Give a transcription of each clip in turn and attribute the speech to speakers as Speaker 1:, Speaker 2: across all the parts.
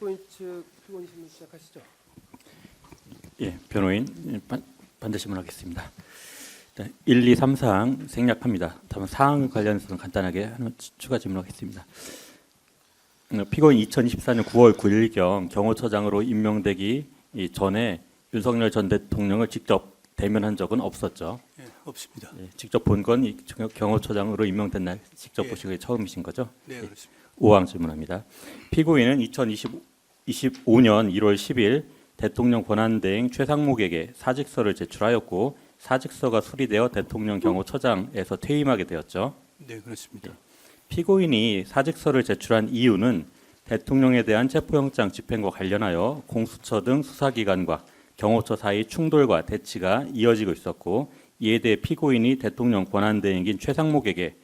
Speaker 1: 피고인 측 피고인 질문 시작하시죠.
Speaker 2: 예, 변호인 반대 질문하겠습니다. 1, 2, 3 사항 생략합니다. 다만 사항 관련해서는 간단하게 하나 추가 질문하겠습니다. 피고인 2024년 9월 9일경 경호처장으로 임명되기 전에 윤석열 전 대통령을 직접 대면한 적은 없었죠.
Speaker 3: 예, 없습니다.
Speaker 2: 예, 직접 본 건 경호처장으로 임명된 날 직접
Speaker 3: 예.
Speaker 2: 보신 게 처음이신 거죠?
Speaker 3: 네, 그렇습니다.
Speaker 2: 5항 질문합니다. 피고인은 2025년 1월 10일 대통령 권한대행 최상목에게 사직서를 제출하였고 사직서가 수리되어 대통령 경호처장에서 퇴임하게 되었죠.
Speaker 3: 네, 그렇습니다.
Speaker 2: 피고인이 사직서를 제출한 이유는 대통령에 대한 체포영장 집행과 관련하여 공수처 등 수사기관과 경호처 사이 충돌과 대치가 이어지고 있었고 이에 대해 피고인이 대통령 권한대행인 최상목에게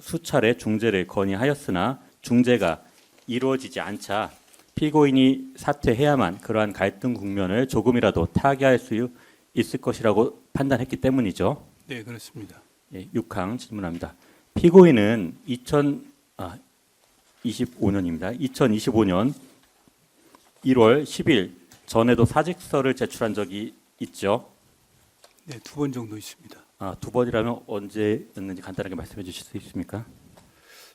Speaker 2: 수차례 중재를 건의하였으나 중재가 이루어지지 않자 피고인이 사퇴해야만 그러한 갈등 국면을 조금이라도 타개할 수 있을 것이라고 판단했기 때문이죠.
Speaker 3: 네, 그렇습니다.
Speaker 2: 예, 6항 질문합니다. 피고인은 2025년 1월 10일 전에도 사직서를 제출한 적이 있죠.
Speaker 3: 네, 2번 정도 있습니다.
Speaker 2: 두 번이라면 언제였는지 간단하게 말씀해 주실 수 있습니까?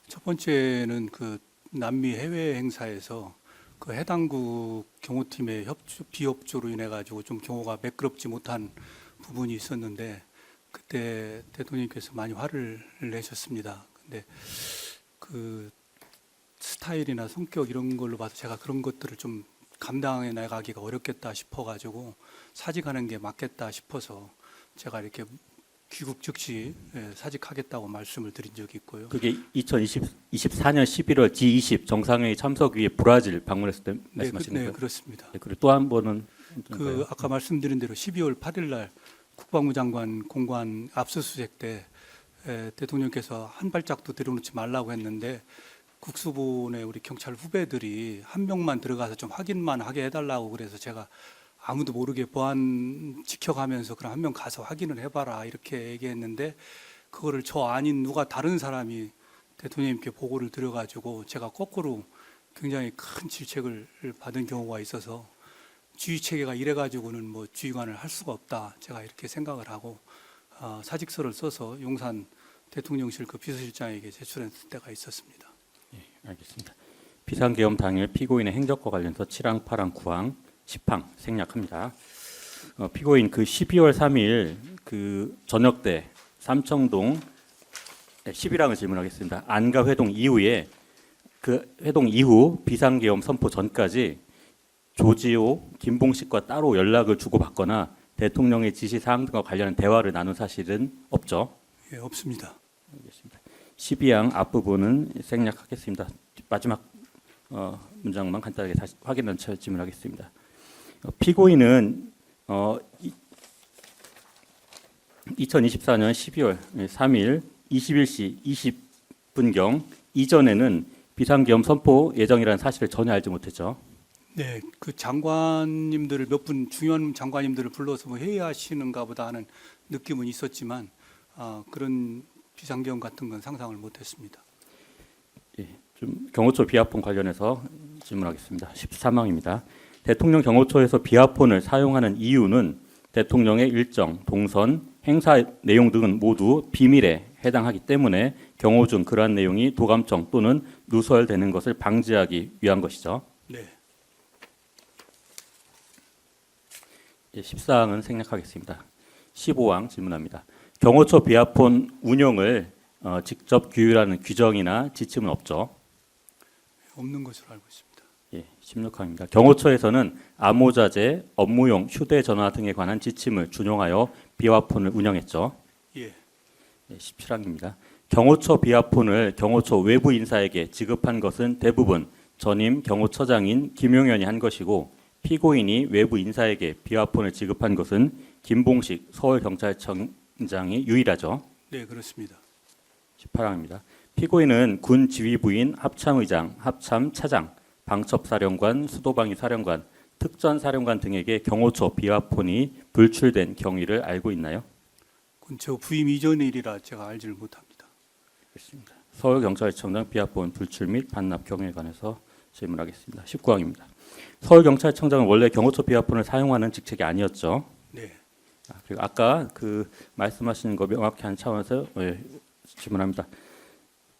Speaker 3: 첫 번째는 그 남미 해외 행사에서 그 해당국 경호팀의 비협조로 인해 가지고 좀 경호가 매끄럽지 못한 부분이 있었는데 그때 대통령께서 많이 화를 내셨습니다. 근데 그 스타일이나 성격 이런 걸로 봐서 제가 그런 것들을 좀 감당해 나가기가 어렵겠다 싶어 가지고 사직하는 게 맞겠다 싶어서 제가 이렇게 귀국 즉시 사직하겠다고 말씀을 드린 적이 있고요.
Speaker 2: 그게 2024년 11월 G20 정상회의 참석 위에 브라질 방문했을 때 말씀하시는 거예요?
Speaker 3: 네, 그렇습니다.
Speaker 2: 네, 그리고 또 한 번은
Speaker 3: 그 아까 말씀드린 대로 12월 8일 날 국방부 장관 공관 압수수색 때 대통령께서 한 발짝도 들여놓지 말라고 했는데 국수본의 우리 경찰 후배들이 한 명만 들어가서 좀 확인만 하게 해달라고 그래서 제가 아무도 모르게 보안 지켜가면서 그럼 한 명 가서 확인을 해봐라 이렇게 얘기했는데 그거를 저 아닌 누가 다른 사람이 대통령님께 보고를 드려가지고 제가 거꾸로 굉장히 큰 질책을 받은 경우가 있어서 주의 체계가 이래가지고는 뭐 주의관을 할 수가 없다 제가 이렇게 생각을 하고 사직서를 써서 용산 대통령실 그 비서실장에게 제출했을 때가 있었습니다.
Speaker 2: 예, 알겠습니다. 비상계엄 당일 피고인의 행적과 관련해서 7항, 8항, 9항, 10항 생략합니다. 피고인 그 12월 3일 그 저녁 때 삼청동 11항을 질문하겠습니다. 안가 회동 이후에 그 회동 이후 비상계엄 선포 전까지 조지호, 김봉식과 따로 연락을 주고받거나 대통령의 지시 사항 등과 관련한 대화를 나눈 사실은 없죠?
Speaker 3: 예, 없습니다.
Speaker 2: 알겠습니다. 12항 앞부분은 생략하겠습니다. 마지막 문장만 간단하게 다시 확인한 채 질문하겠습니다. 피고인은 2024년 12월 3일 21시 20분경 이전에는 비상계엄 선포 예정이라는 사실을 전혀 알지 못했죠.
Speaker 3: 네, 그 장관님들을 몇 분 중요한 장관님들을 불러서 뭐 회의하시는가 보다 하는 느낌은 있었지만 그런 비상계엄 같은 건 상상을 못했습니다.
Speaker 2: 예, 좀 경호처 비하폰 관련해서 질문하겠습니다. 13항입니다. 대통령 경호처에서 비하폰을 사용하는 이유는 대통령의 일정, 동선, 행사 내용 등은 모두 비밀에 해당하기 때문에 경호 중 그러한 내용이 도감청 또는 누설되는 것을 방지하기 위한 것이죠.
Speaker 3: 네,
Speaker 2: 예, 14항은 생략하겠습니다. 15항 질문합니다. 경호처 비하폰 운영을 직접 규율하는 규정이나 지침은 없죠.
Speaker 3: 없는 것으로 알고 있습니다.
Speaker 2: 예, 16항입니다. 경호처에서는 암호자재, 업무용 휴대전화 등에 관한 지침을 준용하여 비화폰을 운영했죠.
Speaker 3: 예,
Speaker 2: 예, 17항입니다. 경호처 비화폰을 경호처 외부 인사에게 지급한 것은 대부분 전임 경호처장인 김용현이 한 것이고 피고인이 외부 인사에게 비화폰을 지급한 것은 김봉식 서울경찰청장이 유일하죠.
Speaker 3: 네, 그렇습니다.
Speaker 2: 18항입니다. 피고인은 군 지휘부인 합참의장, 합참차장, 방첩사령관, 수도방위 사령관, 특전사령관 등에게 경호처 비화폰이 불출된 경위를 알고 있나요?
Speaker 3: 그건 저 부임 이전의 일이라 제가 알지를 못합니다.
Speaker 2: 그렇습니다. 서울경찰청장 비화폰 불출 및 반납 경위에 관해서 질문하겠습니다. 19항입니다. 서울경찰청장은 원래 경호처 비화폰을 사용하는 직책이 아니었죠.
Speaker 3: 네.
Speaker 2: 그리고 아까 그 말씀하시는 거 명확히 한 차원에서 질문합니다.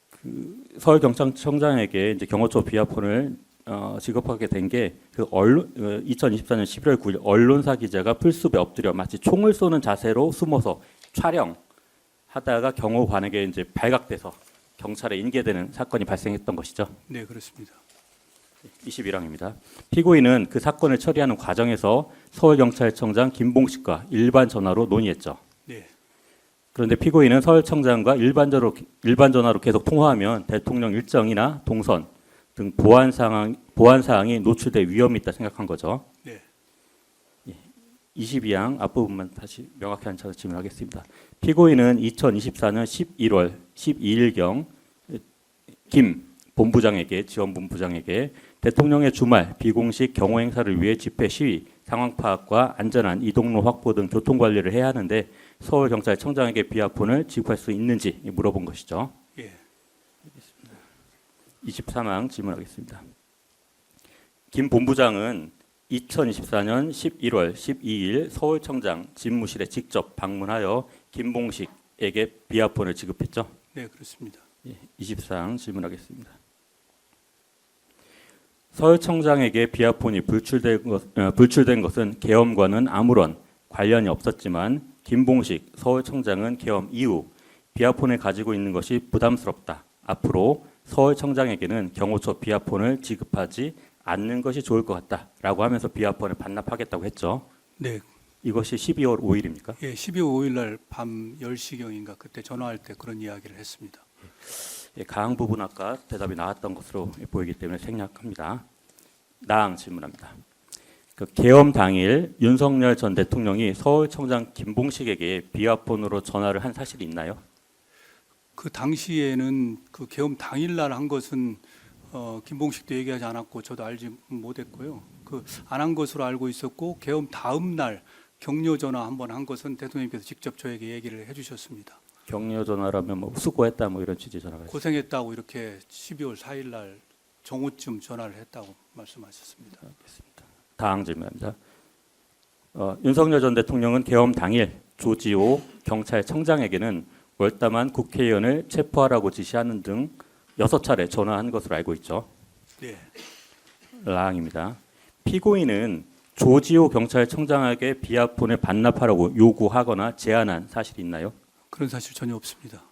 Speaker 2: 그 서울경찰청장에게 이제 경호처 비화폰을 지급하게 된 게 그 2024년 11월 9일 언론사 기자가 풀숲에 엎드려 마치 총을 쏘는 자세로 숨어서 촬영하다가 경호관에게 이제 발각돼서 경찰에 인계되는 사건이 발생했던 것이죠.
Speaker 3: 네, 그렇습니다.
Speaker 2: 21항입니다. 피고인은 그 사건을 처리하는 과정에서 서울경찰청장 김봉식과 일반 전화로 논의했죠.
Speaker 3: 네.
Speaker 2: 그런데 피고인은 서울청장과 일반 전화로 계속 통화하면 대통령 일정이나 동선 등 보안 사항이 노출될 위험이 있다 생각한 거죠.
Speaker 3: 네.
Speaker 2: 22항 앞부분만 다시 명확히 한 차례 질문하겠습니다. 피고인은 2024년 11월 12일경 김 본부장에게 지원본부장에게 대통령의 주말 비공식 경호 행사를 위해 집회 시위 상황 파악과 안전한 이동로 확보 등 교통 관리를 해야 하는데 서울경찰청장에게 비화폰을 지급할 수 있는지 물어본 것이죠.
Speaker 3: 예.
Speaker 2: 23항 질문하겠습니다. 김 본부장은 2024년 11월 12일 서울청장 집무실에 직접 방문하여 김봉식에게 비화폰을 지급했죠.
Speaker 3: 네, 그렇습니다.
Speaker 2: 24항 질문하겠습니다. 서울청장에게 비화폰이 불출된 것은 계엄과는 아무런 관련이 없었지만 김봉식 서울청장은 계엄 이후 비화폰을 가지고 있는 것이 부담스럽다. 앞으로 서울청장에게는 경호처 비화폰을 지급하지 않는 것이 좋을 것 같다라고 하면서 비화폰을 반납하겠다고 했죠.
Speaker 3: 네.
Speaker 2: 이것이 12월 5일입니까?
Speaker 3: 예, 12월 5일 날 밤 10시경인가 그때 전화할 때 그런 이야기를 했습니다.
Speaker 2: 가항 부분 아까 대답이 나왔던 것으로 보이기 때문에 생략합니다. 나항 질문합니다. 그 계엄 당일 윤석열 전 대통령이 서울청장 김봉식에게 비화폰으로 전화를 한 사실이 있나요?
Speaker 3: 그 당시에는 그 계엄 당일 날 한 것은 김봉식도 얘기하지 않았고 저도 알지 못했고요. 그 안 한 것으로 알고 있었고 계엄 다음 날 격려 전화 한번 한 것은 대통령께서 직접 저에게 얘기를 해주셨습니다.
Speaker 2: 격려 전화라면 뭐 수고했다 뭐 이런 취지 전화가 있어요.
Speaker 3: 고생했다고 이렇게 12월 4일 날 정오쯤 전화를 했다고 말씀하셨습니다.
Speaker 2: 알겠습니다. 다음 질문입니다. 윤석열 전 대통령은 계엄 당일 조지호 경찰청장에게는 월담한 국회의원을 체포하라고 지시하는 등 6차례 전화한 것으로 알고 있죠.
Speaker 3: 네.
Speaker 2: 라항입니다. 피고인은 조지호 경찰청장에게 비화폰을 반납하라고 요구하거나 제안한 사실이 있나요?
Speaker 3: 그런 사실 전혀 없습니다.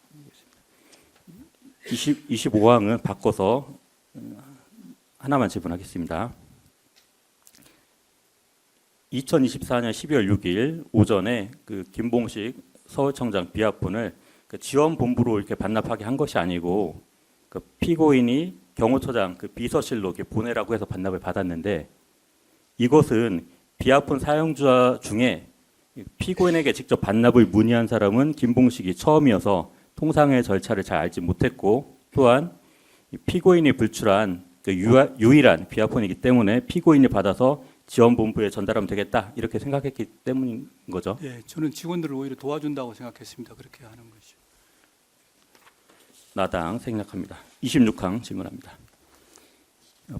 Speaker 2: 25항은 바꿔서 하나만 질문하겠습니다. 2024년 12월 6일 오전에 그 김봉식 서울청장 비화폰을 그 지원본부로 이렇게 반납하게 한 것이 아니고 그 피고인이 경호처장 그 비서실로 이렇게 보내라고 해서 반납을 받았는데 이것은 비화폰 사용자 중에 피고인에게 직접 반납을 문의한 사람은 김봉식이 처음이어서 통상의 절차를 잘 알지 못했고 또한 피고인이 불출한 그 유일한 비화폰이기 때문에 피고인이 받아서 지원본부에 전달하면 되겠다 이렇게 생각했기 때문인 거죠.
Speaker 3: 예, 저는 직원들을 오히려 도와준다고 생각했습니다. 그렇게 하는 것이.
Speaker 2: 나당 생략합니다. 26항 질문합니다.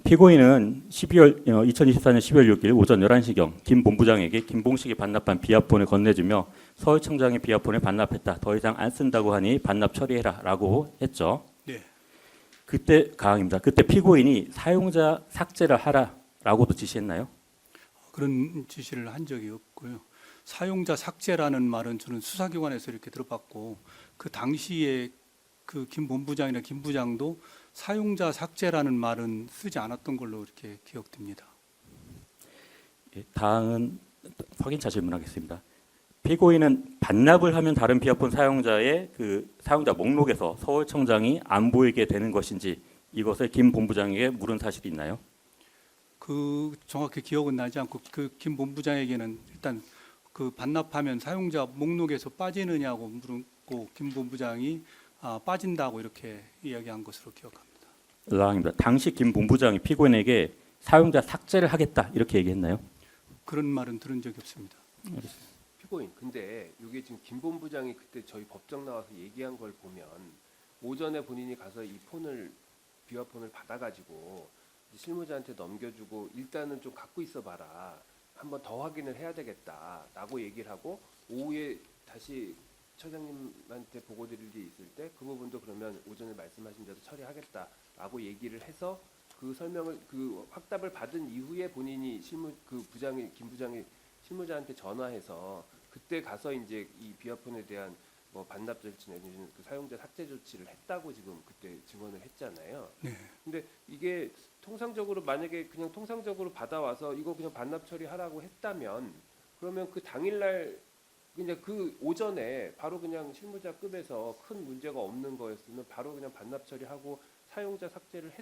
Speaker 2: 피고인은 2024년 12월 6일 오전 11시경 김 본부장에게 김봉식이 반납한 비화폰을 건네주며 서울청장의 비화폰을 반납했다. 더 이상 안 쓴다고 하니 반납 처리해라라고 했죠.
Speaker 3: 네.
Speaker 2: 그때 가항입니다. 그때 피고인이 사용자 삭제를 하라라고도 지시했나요?
Speaker 3: 그런 지시를 한 적이 없고요. 사용자 삭제라는 말은 저는 수사기관에서 이렇게 들어봤고 그 당시에 그 김 본부장이나 김 부장도 사용자 삭제라는 말은 쓰지 않았던 걸로 이렇게 기억됩니다.
Speaker 2: 다음은 확인차 질문하겠습니다. 피고인은 반납을 하면 다른 비화폰 사용자의 그 사용자 목록에서 서울청장이 안 보이게 되는 것인지 이것을 김 본부장에게 물은 사실이 있나요?
Speaker 3: 그 정확히 기억은 나지 않고 그 김 본부장에게는 일단 그 반납하면 사용자 목록에서 빠지느냐고 물었고 김 본부장이 빠진다고 이렇게 이야기한 것으로 기억합니다.
Speaker 2: 라항입니다. 당시 김 본부장이 피고인에게 사용자 삭제를 하겠다 이렇게 얘기했나요?
Speaker 3: 그런 말은 들은 적이 없습니다.
Speaker 1: 피고인, 근데 이게 지금 김 본부장이 그때 저희 법정 나와서 얘기한 걸 보면 오전에 본인이 가서 이 폰을 비화폰을 받아가지고 실무자한테 넘겨주고 일단은 좀 갖고 있어봐라. 한번 더 확인을 해야 되겠다라고 얘기를 하고 오후에 다시 처장님한테 보고 드릴 일이 있을 때 그 부분도 그러면 오전에 말씀하신 대로 처리하겠다라고 얘기를 해서 그 설명을 그 확답을 받은 이후에 본인이 김 부장이 실무자한테 전화해서 그때 가서 이제 이 비화폰에 대한 뭐 반납 조치 내지는 그 사용자 삭제 조치를 했다고 지금 그때 증언을 했잖아요.
Speaker 3: 네.
Speaker 1: 근데 이게 통상적으로 만약에 그냥 통상적으로 받아와서 이거 그냥 반납 처리하라고 했다면 그러면 그 당일날 그냥 그 오전에 바로 그냥 실무자급에서 큰 문제가 없는 거였으면 바로 그냥 반납 처리하고 사용자 삭제를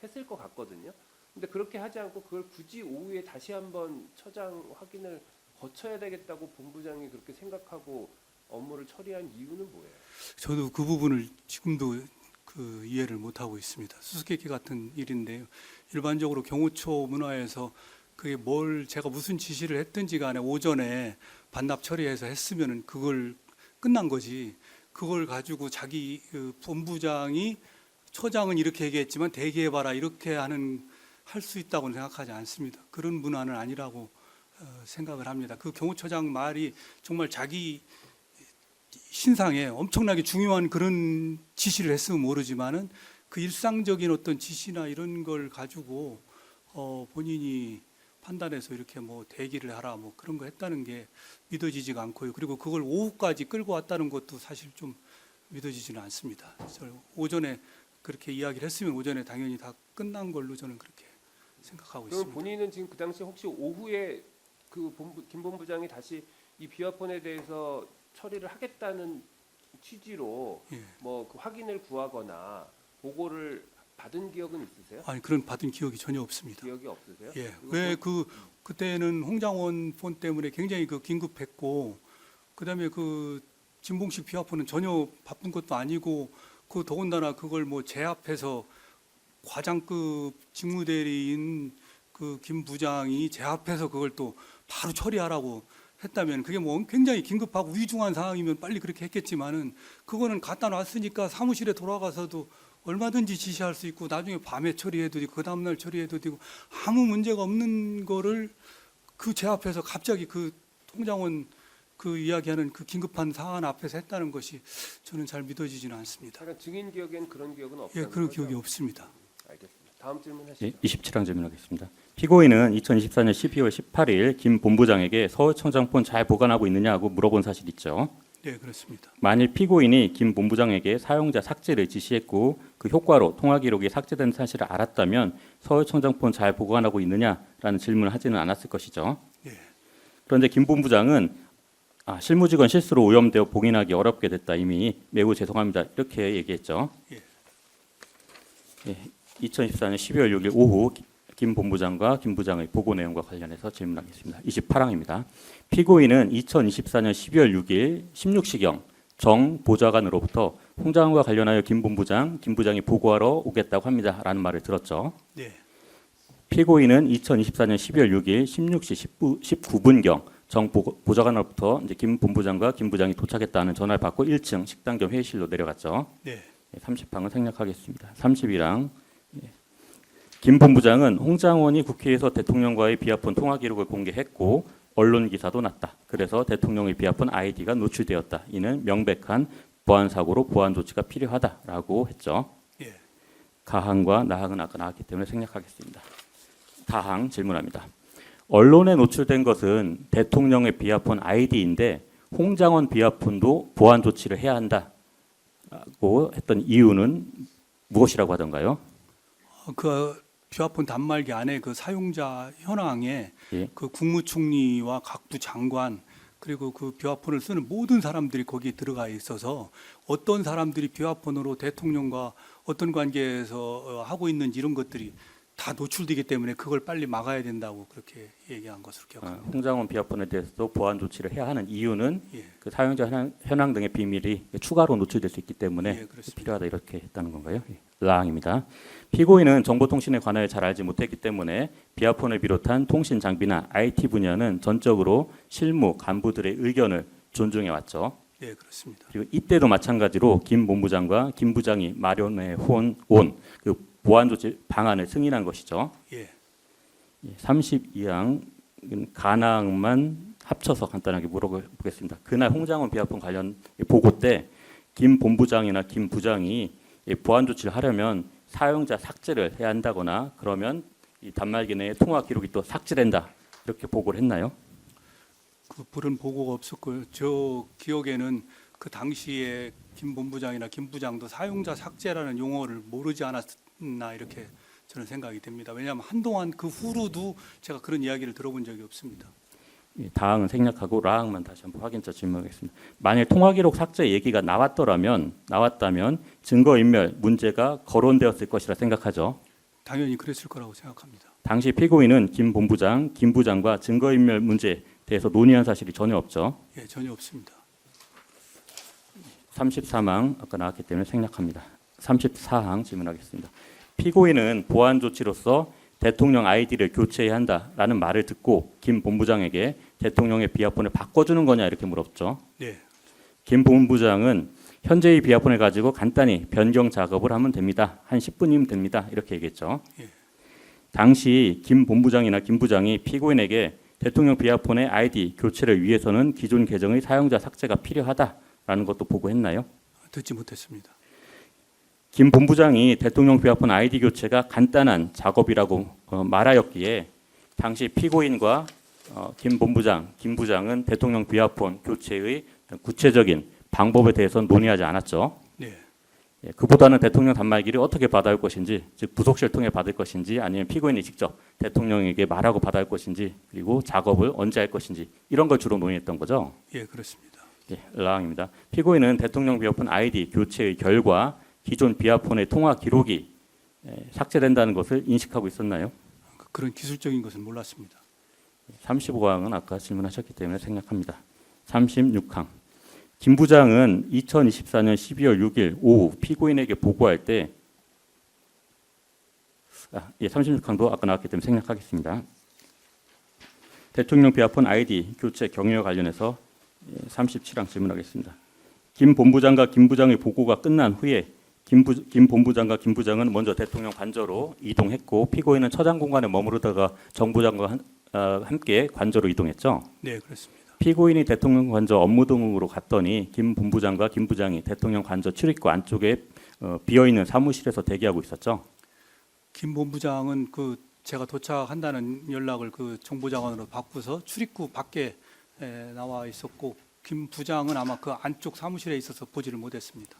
Speaker 1: 했을 것 같거든요. 근데 그렇게 하지 않고 그걸 굳이 오후에 다시 한번 처장 확인을 거쳐야 되겠다고 본부장이 그렇게 생각하고 업무를 처리한 이유는 뭐예요?
Speaker 3: 저도 그 부분을 지금도 그 이해를 못 하고 있습니다. 수수께끼 같은 일인데요. 일반적으로 경호처 문화에서 그게 뭘 제가 무슨 지시를 했든지 간에 오전에 반납 처리해서 했으면은 그걸 끝난 거지. 그걸 가지고 자기 그 본부장이 처장은 이렇게 얘기했지만 대기해봐라 이렇게 할 수 있다고는 생각하지 않습니다. 그런 문화는 아니라고 생각을 합니다. 그 경호처장 말이 정말 자기 신상에 엄청나게 중요한 그런 지시를 했으면 모르지만은 그 일상적인 어떤 지시나 이런 걸 가지고 본인이 판단해서 이렇게 뭐 대기를 하라 뭐 그런 거 했다는 게 믿어지지가 않고요. 그리고 그걸 오후까지 끌고 왔다는 것도 사실 좀 믿어지지는 않습니다. 그래서 오전에 그렇게 이야기를 했으면 오전에 당연히 다 끝난 걸로 저는 그렇게 생각하고
Speaker 1: 그럼
Speaker 3: 있습니다.
Speaker 1: 본인은 지금 그 당시 혹시 오후에 그 김 본부장이 다시 이 비화폰에 대해서 처리를 하겠다는 취지로
Speaker 3: 예.
Speaker 1: 뭐 그 확인을 구하거나 보고를 받은 기억은 있으세요?
Speaker 3: 아니 그런 받은 기억이 전혀 없습니다.
Speaker 1: 기억이 없으세요?
Speaker 3: 예.
Speaker 1: 그리고
Speaker 3: 왜 그때는 홍장원 폰 때문에 굉장히 그 긴급했고 그다음에 그 진봉식 비화폰은 전혀 바쁜 것도 아니고 그 더군다나 그걸 뭐 제 앞에서 과장급 직무대리인 그 김 부장이 제 앞에서 그걸 또 바로 처리하라고 했다면 그게 뭐 굉장히 긴급하고 위중한 상황이면 빨리 그렇게 했겠지만은 그거는 갖다 놨으니까 사무실에 돌아가서도 얼마든지 지시할 수 있고 나중에 밤에 처리해도 되고 그 다음날 처리해도 되고 아무 문제가 없는 거를 그 제 앞에서 갑자기 그 통장원 그 이야기하는 그 긴급한 사안 앞에서 했다는 것이 저는 잘 믿어지지는 않습니다.
Speaker 1: 잠깐 증인 기억엔 그런 기억은
Speaker 3: 예,
Speaker 1: 없다는
Speaker 3: 그런
Speaker 1: 거죠?
Speaker 3: 기억이 없습니다.
Speaker 1: 알겠습니다. 다음 질문 하시죠.
Speaker 2: 예, 27항 질문하겠습니다. 피고인은 2024년 12월 18일 김 본부장에게 서울청장폰 잘 보관하고 있느냐고 물어본 사실 있죠.
Speaker 3: 네, 그렇습니다.
Speaker 2: 만일 피고인이 김 본부장에게 사용자 삭제를 지시했고 그 효과로 통화 기록이 삭제된 사실을 알았다면 서울청장폰 잘 보관하고 있느냐라는 질문을 하지는 않았을 것이죠.
Speaker 3: 예.
Speaker 2: 그런데 김 본부장은 실무직원 실수로 오염되어 봉인하기 어렵게 됐다. 이미 매우 죄송합니다. 이렇게 얘기했죠.
Speaker 3: 예.
Speaker 2: 2014년 12월 6일 오후 김 본부장과 김 부장의 보고 내용과 관련해서 질문하겠습니다. 28항입니다. 피고인은 2024년 12월 6일 16시경 정 보좌관으로부터 홍 장관과 관련하여 김 본부장, 김 부장이 보고하러 오겠다고 합니다라는 말을 들었죠.
Speaker 3: 네.
Speaker 2: 피고인은 2024년 12월 6일 16시 19분경 정 보좌관으로부터 이제 김 본부장과 김 부장이 도착했다는 전화를 받고 1층 식당 겸 회의실로 내려갔죠.
Speaker 3: 네.
Speaker 2: 30항은 생략하겠습니다. 31항. 김 본부장은 홍 장관이 국회에서 대통령과의 비화폰 통화 기록을 공개했고 언론 기사도 났다. 그래서 대통령의 비화폰 아이디가 노출되었다. 이는 명백한 보안 사고로 보안 조치가 필요하다라고 했죠.
Speaker 3: 예.
Speaker 2: 가항과 나항은 아까 나왔기 때문에 생략하겠습니다. 다항 질문합니다. 언론에 노출된 것은 대통령의 비화폰 아이디인데 홍 장관 비화폰도 보안 조치를 해야 한다고 했던 이유는 무엇이라고 하던가요?
Speaker 3: 그 비화폰 단말기 안에 그 사용자 현황에
Speaker 2: 예.
Speaker 3: 그 국무총리와 각부 장관 그리고 그 비화폰을 쓰는 모든 사람들이 거기에 들어가 있어서 어떤 사람들이 비화폰으로 대통령과 어떤 관계에서 하고 있는지 이런 것들이 다 노출되기 때문에 그걸 빨리 막아야 된다고 그렇게 얘기한 것으로 기억합니다.
Speaker 2: 홍 장관 비화폰에 대해서도 보안 조치를 해야 하는 이유는
Speaker 3: 예.
Speaker 2: 그 사용자 현황 등의 비밀이 추가로 노출될 수 있기 때문에
Speaker 3: 예, 그렇습니다.
Speaker 2: 필요하다 이렇게 했다는 건가요? 라항입니다. 피고인은 정보통신에 관하여 잘 알지 못했기 때문에 비화폰을 비롯한 통신 장비나 IT 분야는 전적으로 실무 간부들의 의견을 존중해 왔죠.
Speaker 3: 네, 그렇습니다.
Speaker 2: 그리고 이때도 마찬가지로 김 본부장과 김 부장이 마련해 온 그 보완 조치 방안을 승인한 것이죠.
Speaker 3: 예.
Speaker 2: 32항 간항만 합쳐서 간단하게 물어보겠습니다. 그날 홍장원 비합본 관련 보고 때 김 본부장이나 김 부장이 보완 조치를 하려면 사용자 삭제를 해야 한다거나 그러면 이 단말기 내에 통화 기록이 또 삭제된다 이렇게 보고를 했나요?
Speaker 3: 그 그런 보고가 없었고요. 저 기억에는 그 당시에 김 본부장이나 김 부장도 사용자 삭제라는 용어를 모르지 않았나 이렇게 저는 생각이 됩니다. 왜냐하면 한동안 그 후로도 제가 그런 이야기를 들어본 적이 없습니다.
Speaker 2: 다항은 생략하고 라항만 다시 한번 확인차 질문하겠습니다. 만약 통화 기록 삭제 얘기가 나왔다면 증거인멸 문제가 거론되었을 것이라 생각하죠.
Speaker 3: 당연히 그랬을 거라고 생각합니다.
Speaker 2: 당시 피고인은 김 본부장, 김 부장과 증거인멸 문제에 대해서 논의한 사실이 전혀 없죠.
Speaker 3: 예, 전혀 없습니다.
Speaker 2: 33항 아까 나왔기 때문에 생략합니다. 34항 질문하겠습니다. 피고인은 보완 조치로서 대통령 아이디를 교체해야 한다라는 말을 듣고 김 본부장에게 대통령의 비합본을 바꿔주는 거냐 이렇게 물었죠.
Speaker 3: 네,
Speaker 2: 김 본부장은 현재의 비합본을 가지고 간단히 변경 작업을 하면 됩니다. 한 10분이면 됩니다. 이렇게 얘기했죠.
Speaker 3: 예.
Speaker 2: 당시 김 본부장이나 김 부장이 피고인에게 대통령 비합본의 아이디 교체를 위해서는 기존 계정의 사용자 삭제가 필요하다라는 것도 보고했나요?
Speaker 3: 듣지 못했습니다.
Speaker 2: 김 본부장이 대통령 비합본 아이디 교체가 간단한 작업이라고 말하였기에 당시 피고인과 김 본부장, 김 부장은 대통령 비합본 교체의 구체적인 방법에 대해서는 논의하지 않았죠.
Speaker 3: 네,
Speaker 2: 그보다는 대통령 단말기를 어떻게 받아올 것인지, 즉 부속실 통해 받을 것인지, 아니면 피고인이 직접 대통령에게 말하고 받아올 것인지, 그리고 작업을 언제 할 것인지 이런 걸 주로 논의했던 거죠.
Speaker 3: 예, 그렇습니다.
Speaker 2: 라항입니다. 피고인은 대통령 비합본 아이디 교체의 결과 기존 비합본의 통화 기록이 삭제된다는 것을 인식하고 있었나요?
Speaker 3: 그런 기술적인 것은 몰랐습니다.
Speaker 2: 35항은 아까 질문하셨기 때문에 생략합니다. 36항. 김 부장은 2024년 12월 6일 오후 피고인에게 보고할 때 36항도 아까 나왔기 때문에 생략하겠습니다. 대통령 비합본 아이디 교체 경위와 관련해서 37항 질문하겠습니다. 김 본부장과 김 부장의 보고가 끝난 후에 김 본부장과 김 부장은 먼저 대통령 관저로 이동했고 피고인은 처장 공간에 머무르다가 정 부장과 함께 관저로 이동했죠.
Speaker 3: 네, 그렇습니다.
Speaker 2: 피고인이 대통령 관저 업무 등으로 갔더니 김 본부장과 김 부장이 대통령 관저 출입구 안쪽에 비어 있는 사무실에서 대기하고 있었죠.
Speaker 3: 김 본부장은 그 제가 도착한다는 연락을 그 정보장관으로 받고서 출입구 밖에 나와 있었고 김 부장은 아마 그 안쪽 사무실에 있어서 보지를 못했습니다.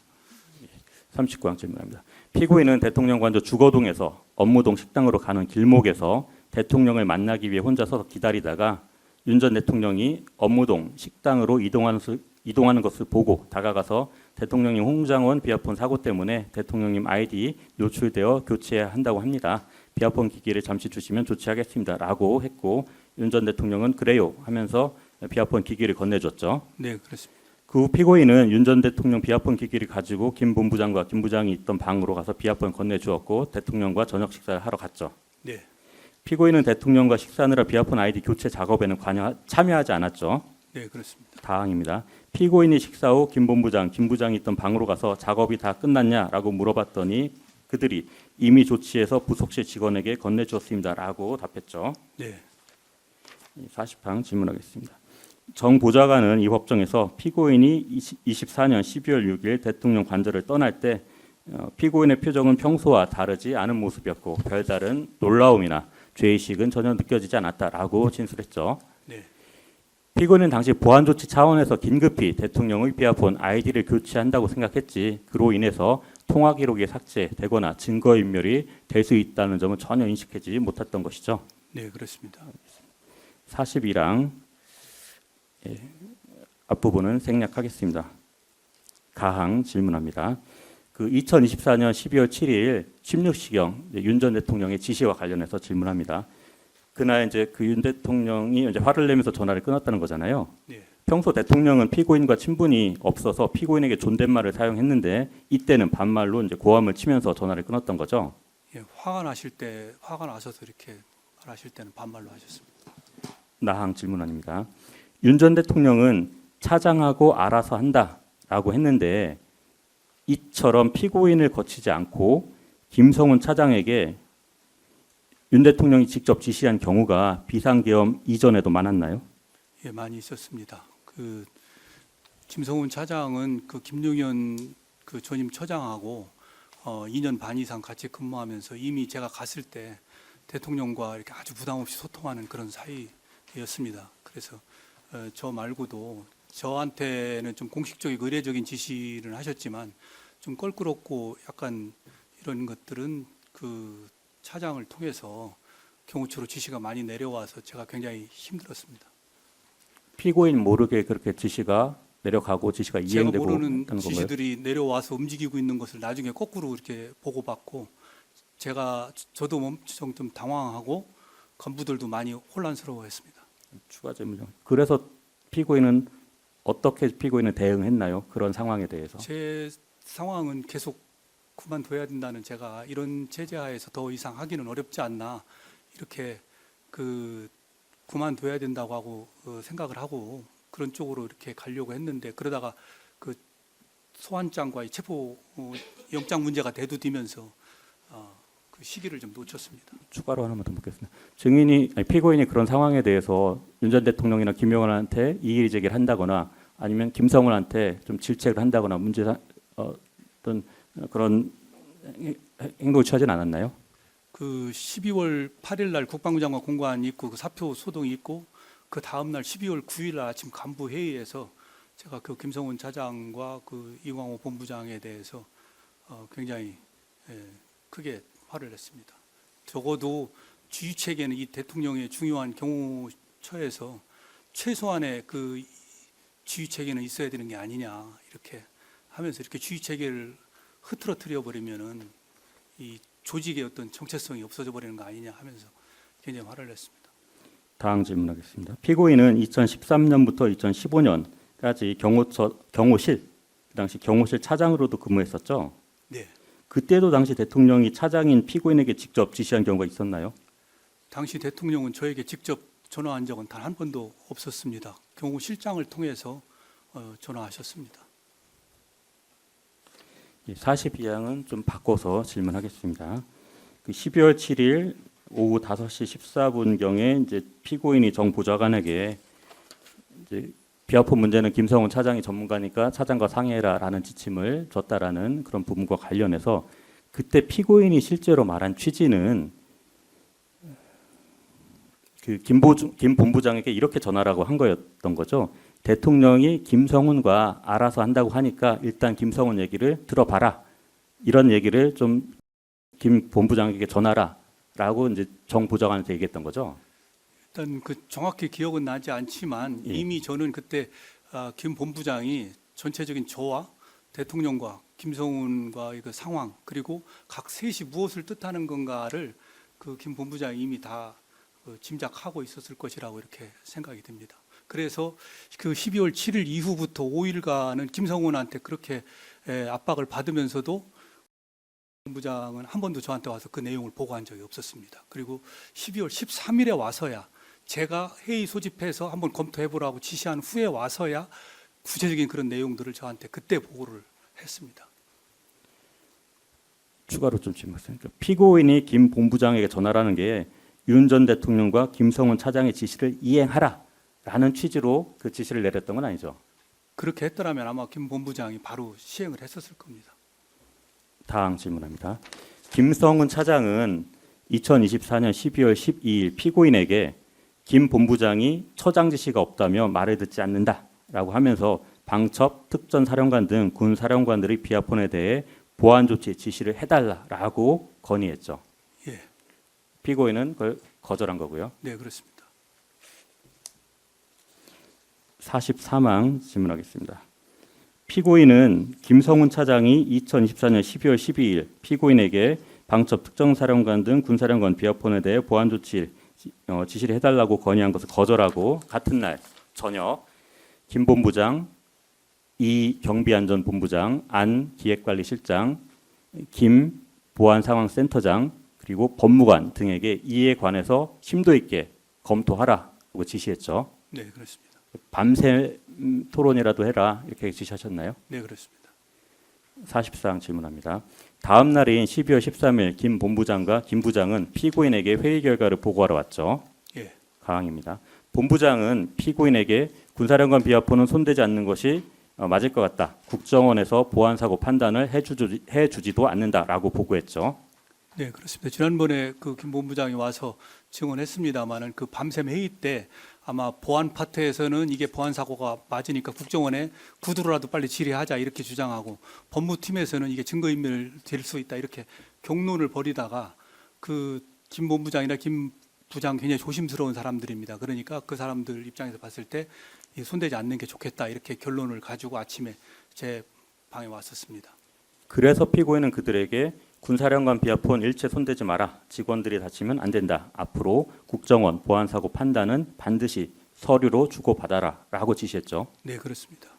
Speaker 2: 39항 질문합니다. 피고인은 대통령 관저 주거동에서 업무동 식당으로 가는 길목에서 대통령을 만나기 위해 혼자 서서 기다리다가 윤 전 대통령이 업무동 식당으로 이동하는 것을 보고 다가가서 대통령님 홍장원 비합본 사고 때문에 대통령님 아이디 노출되어 교체해야 한다고 합니다. 비합본 기기를 잠시 주시면 조치하겠습니다. 라고 했고 윤 전 대통령은 그래요 하면서 비합본 기기를 건네줬죠.
Speaker 3: 네, 그렇습니다.
Speaker 2: 그 후 피고인은 윤 전 대통령 비합본 기기를 가지고 김 본부장과 김 부장이 있던 방으로 가서 비합본 건네주었고 대통령과 저녁 식사를 하러 갔죠.
Speaker 3: 네,
Speaker 2: 피고인은 대통령과 식사하느라 비합본 아이디 교체 작업에는 참여하지 않았죠.
Speaker 3: 네, 그렇습니다.
Speaker 2: 다항입니다. 피고인이 식사 후 김 본부장, 김 부장이 있던 방으로 가서 작업이 다 끝났냐라고 물어봤더니 그들이 이미 조치해서 부속실 직원에게 건네주었습니다라고 답했죠.
Speaker 3: 네,
Speaker 2: 40항 질문하겠습니다. 정 보좌관은 이 법정에서 피고인이 24년 12월 6일 대통령 관저를 떠날 때 피고인의 표정은 평소와 다르지 않은 모습이었고 별다른 놀라움이나 죄의식은 전혀 느껴지지 않았다라고 진술했죠.
Speaker 3: 네,
Speaker 2: 피고인은 당시 보안 조치 차원에서 긴급히 대통령의 비합본 아이디를 교체한다고 생각했지 그로 인해서 통화 기록이 삭제되거나 증거인멸이 될 수 있다는 점은 전혀 인식하지 못했던 것이죠.
Speaker 3: 네, 그렇습니다.
Speaker 2: 41항 앞부분은 생략하겠습니다. 가항 질문합니다. 그 2024년 12월 7일 16시경 윤 전 대통령의 지시와 관련해서 질문합니다. 그날 이제 그 윤 대통령이 이제 화를 내면서 전화를 끊었다는 거잖아요.
Speaker 3: 네,
Speaker 2: 평소 대통령은 피고인과 친분이 없어서 피고인에게 존댓말을 사용했는데 이때는 반말로 이제 고함을 치면서 전화를 끊었던 거죠.
Speaker 3: 예, 화가 나셔서 이렇게 말하실 때는 반말로 하셨습니다.
Speaker 2: 나항 질문합니다. 윤 전 대통령은 차장하고 알아서 한다라고 했는데 이처럼 피고인을 거치지 않고 김성훈 차장에게 윤 대통령이 직접 지시한 경우가 비상계엄 이전에도 많았나요?
Speaker 3: 예, 많이 있었습니다. 그 김성훈 차장은 그 김용현 그 전임 처장하고 2년 반 이상 같이 근무하면서 이미 제가 갔을 때 대통령과 이렇게 아주 부담 없이 소통하는 그런 사이였습니다. 그래서 저 말고도 저한테는 좀 공식적이고 의례적인 지시를 하셨지만 좀 껄끄럽고 약간 이런 것들은 그 차장을 통해서 경호처로 지시가 많이 내려와서 제가 굉장히 힘들었습니다.
Speaker 2: 피고인 모르게 그렇게 지시가 내려가고 지시가
Speaker 3: 제가
Speaker 2: 이행되고
Speaker 3: 모르는
Speaker 2: 했다는 건가요?
Speaker 3: 지시들이 내려와서 움직이고 있는 것을 나중에 거꾸로 이렇게 보고받고 저도 엄청 좀 당황하고 간부들도 많이 혼란스러워했습니다.
Speaker 2: 추가 질문요. 그래서 피고인은 어떻게 피고인은 대응했나요? 그런 상황에 대해서.
Speaker 3: 제 상황은 계속 그만둬야 된다는 제가 이런 체제하에서 더 이상 하기는 어렵지 않나 이렇게 그 그만둬야 된다고 하고 생각을 하고 그런 쪽으로 이렇게 가려고 했는데 그러다가 그 소환장과의 체포 영장 문제가 대두되면서 그 시기를 좀 놓쳤습니다.
Speaker 2: 추가로 하나만 더 묻겠습니다. 피고인이 그런 상황에 대해서 윤 전 대통령이나 김용현한테 이의 제기를 한다거나 아니면 김성훈한테 좀 질책을 한다거나 어떤 그런 행동을 취하진 않았나요?
Speaker 3: 그 12월 8일 날 국방부 장관 공관이 있고 그 사표 소동이 있고 그 다음 날 12월 9일 날 아침 간부 회의에서 제가 그 김성훈 차장과 그 이광호 본부장에 대해서 굉장히 크게 화를 냈습니다. 적어도 주의 체계는 이 대통령의 중요한 경호처에서 최소한의 그 주의 체계는 있어야 되는 게 아니냐 이렇게 하면서 이렇게 주의 체계를 흐트러뜨려 버리면은 이 조직의 어떤 정체성이 없어져 버리는 거 아니냐 하면서 굉장히 화를 냈습니다.
Speaker 2: 다음 질문하겠습니다. 피고인은 2013년부터 2015년까지 경호실 그 당시 경호실 차장으로도 근무했었죠.
Speaker 3: 네.
Speaker 2: 그때도 당시 대통령이 차장인 피고인에게 직접 지시한 경우가 있었나요?
Speaker 3: 당시 대통령은 저에게 직접 전화한 적은 단 한 번도 없었습니다. 경호실장을 통해서 전화하셨습니다.
Speaker 2: 42항은 좀 바꿔서 질문하겠습니다. 그 12월 7일 오후 5시 14분경에 이제 피고인이 정 보좌관에게 이제 비화폰 문제는 김성훈 차장이 전문가니까 차장과 상의해라라는 지침을 줬다라는 그런 부분과 관련해서 그때 피고인이 실제로 말한 취지는 그 김 본부장에게 이렇게 전하라고 한 거였던 거죠. 대통령이 김성훈과 알아서 한다고 하니까 일단 김성훈 얘기를 들어봐라. 이런 얘기를 좀 김 본부장에게 전하라라고 이제 정 보좌관한테 얘기했던 거죠.
Speaker 3: 일단 그 정확히 기억은 나지 않지만
Speaker 2: 예.
Speaker 3: 이미 저는 그때 김 본부장이 전체적인 저와 대통령과 김성훈과 그 상황 그리고 각 셋이 무엇을 뜻하는 건가를 그 김 본부장이 이미 다 짐작하고 있었을 것이라고 이렇게 생각이 듭니다. 그래서 그 12월 7일 이후부터 5일간은 김성훈한테 그렇게 압박을 받으면서도 본부장은 한 번도 저한테 와서 그 내용을 보고한 적이 없었습니다. 그리고 12월 13일에 와서야 제가 회의 소집해서 한번 검토해보라고 지시한 후에 와서야 구체적인 그런 내용들을 저한테 그때 보고를 했습니다.
Speaker 2: 추가로 좀 질문했습니다. 피고인이 김 본부장에게 전하라는 게 윤 전 대통령과 김성훈 차장의 지시를 이행하라라는 취지로 그 지시를 내렸던 건 아니죠.
Speaker 3: 그렇게 했더라면 아마 김 본부장이 바로 시행을 했었을 겁니다.
Speaker 2: 다음 질문합니다. 김성훈 차장은 2024년 12월 12일 피고인에게 김 본부장이 처장 지시가 없다며 말을 듣지 않는다라고 하면서 방첩, 특전사령관 등 군 사령관들의 비화폰에 대해 보안 조치 지시를 해달라라고 건의했죠.
Speaker 3: 예,
Speaker 2: 피고인은 그걸 거절한 거고요.
Speaker 3: 네 그렇습니다.
Speaker 2: 43항 질문하겠습니다. 피고인은 김성훈 차장이 2024년 12월 12일 피고인에게 방첩 특정사령관 등 군사령관 비화폰에 대해 보안 조치 지시를 해달라고 건의한 것을 거절하고 같은 날 저녁 김 본부장, 이 경비안전본부장, 안 기획관리실장, 김 보안상황센터장 그리고 법무관 등에게 이에 관해서 심도 있게 검토하라고 지시했죠.
Speaker 3: 네 그렇습니다.
Speaker 2: 밤새 토론이라도 해라 이렇게 지시하셨나요?
Speaker 3: 네 그렇습니다.
Speaker 2: 44항 질문합니다. 다음 날인 12월 13일 김 본부장과 김 부장은 피고인에게 회의 결과를 보고하러 왔죠.
Speaker 3: 예.
Speaker 2: 가항입니다. 본부장은 피고인에게 군사령관 비화포는 손대지 않는 것이 맞을 것 같다. 국정원에서 보안사고 판단을 해주지도 않는다라고 보고했죠.
Speaker 3: 네, 그렇습니다. 지난번에 그 김 본부장이 와서 증언했습니다마는 그 밤샘 회의 때 아마 보안 파트에서는 이게 보안 사고가 맞으니까 국정원에 구두로라도 빨리 질의하자 이렇게 주장하고, 법무팀에서는 이게 증거인멸 될 수 있다 이렇게 경론을 벌이다가 그 김 본부장이나 김 부장 굉장히 조심스러운 사람들입니다. 그러니까 그 사람들 입장에서 봤을 때 이 손대지 않는 게 좋겠다 이렇게 결론을 가지고 아침에 제 방에 왔었습니다.
Speaker 2: 그래서 피고인은 그들에게 군사령관 비화포는 일체 손대지 마라. 직원들이 다치면 안 된다. 앞으로 국정원 보안사고 판단은 반드시 서류로 주고받아라 라고 지시했죠.
Speaker 3: 네, 그렇습니다.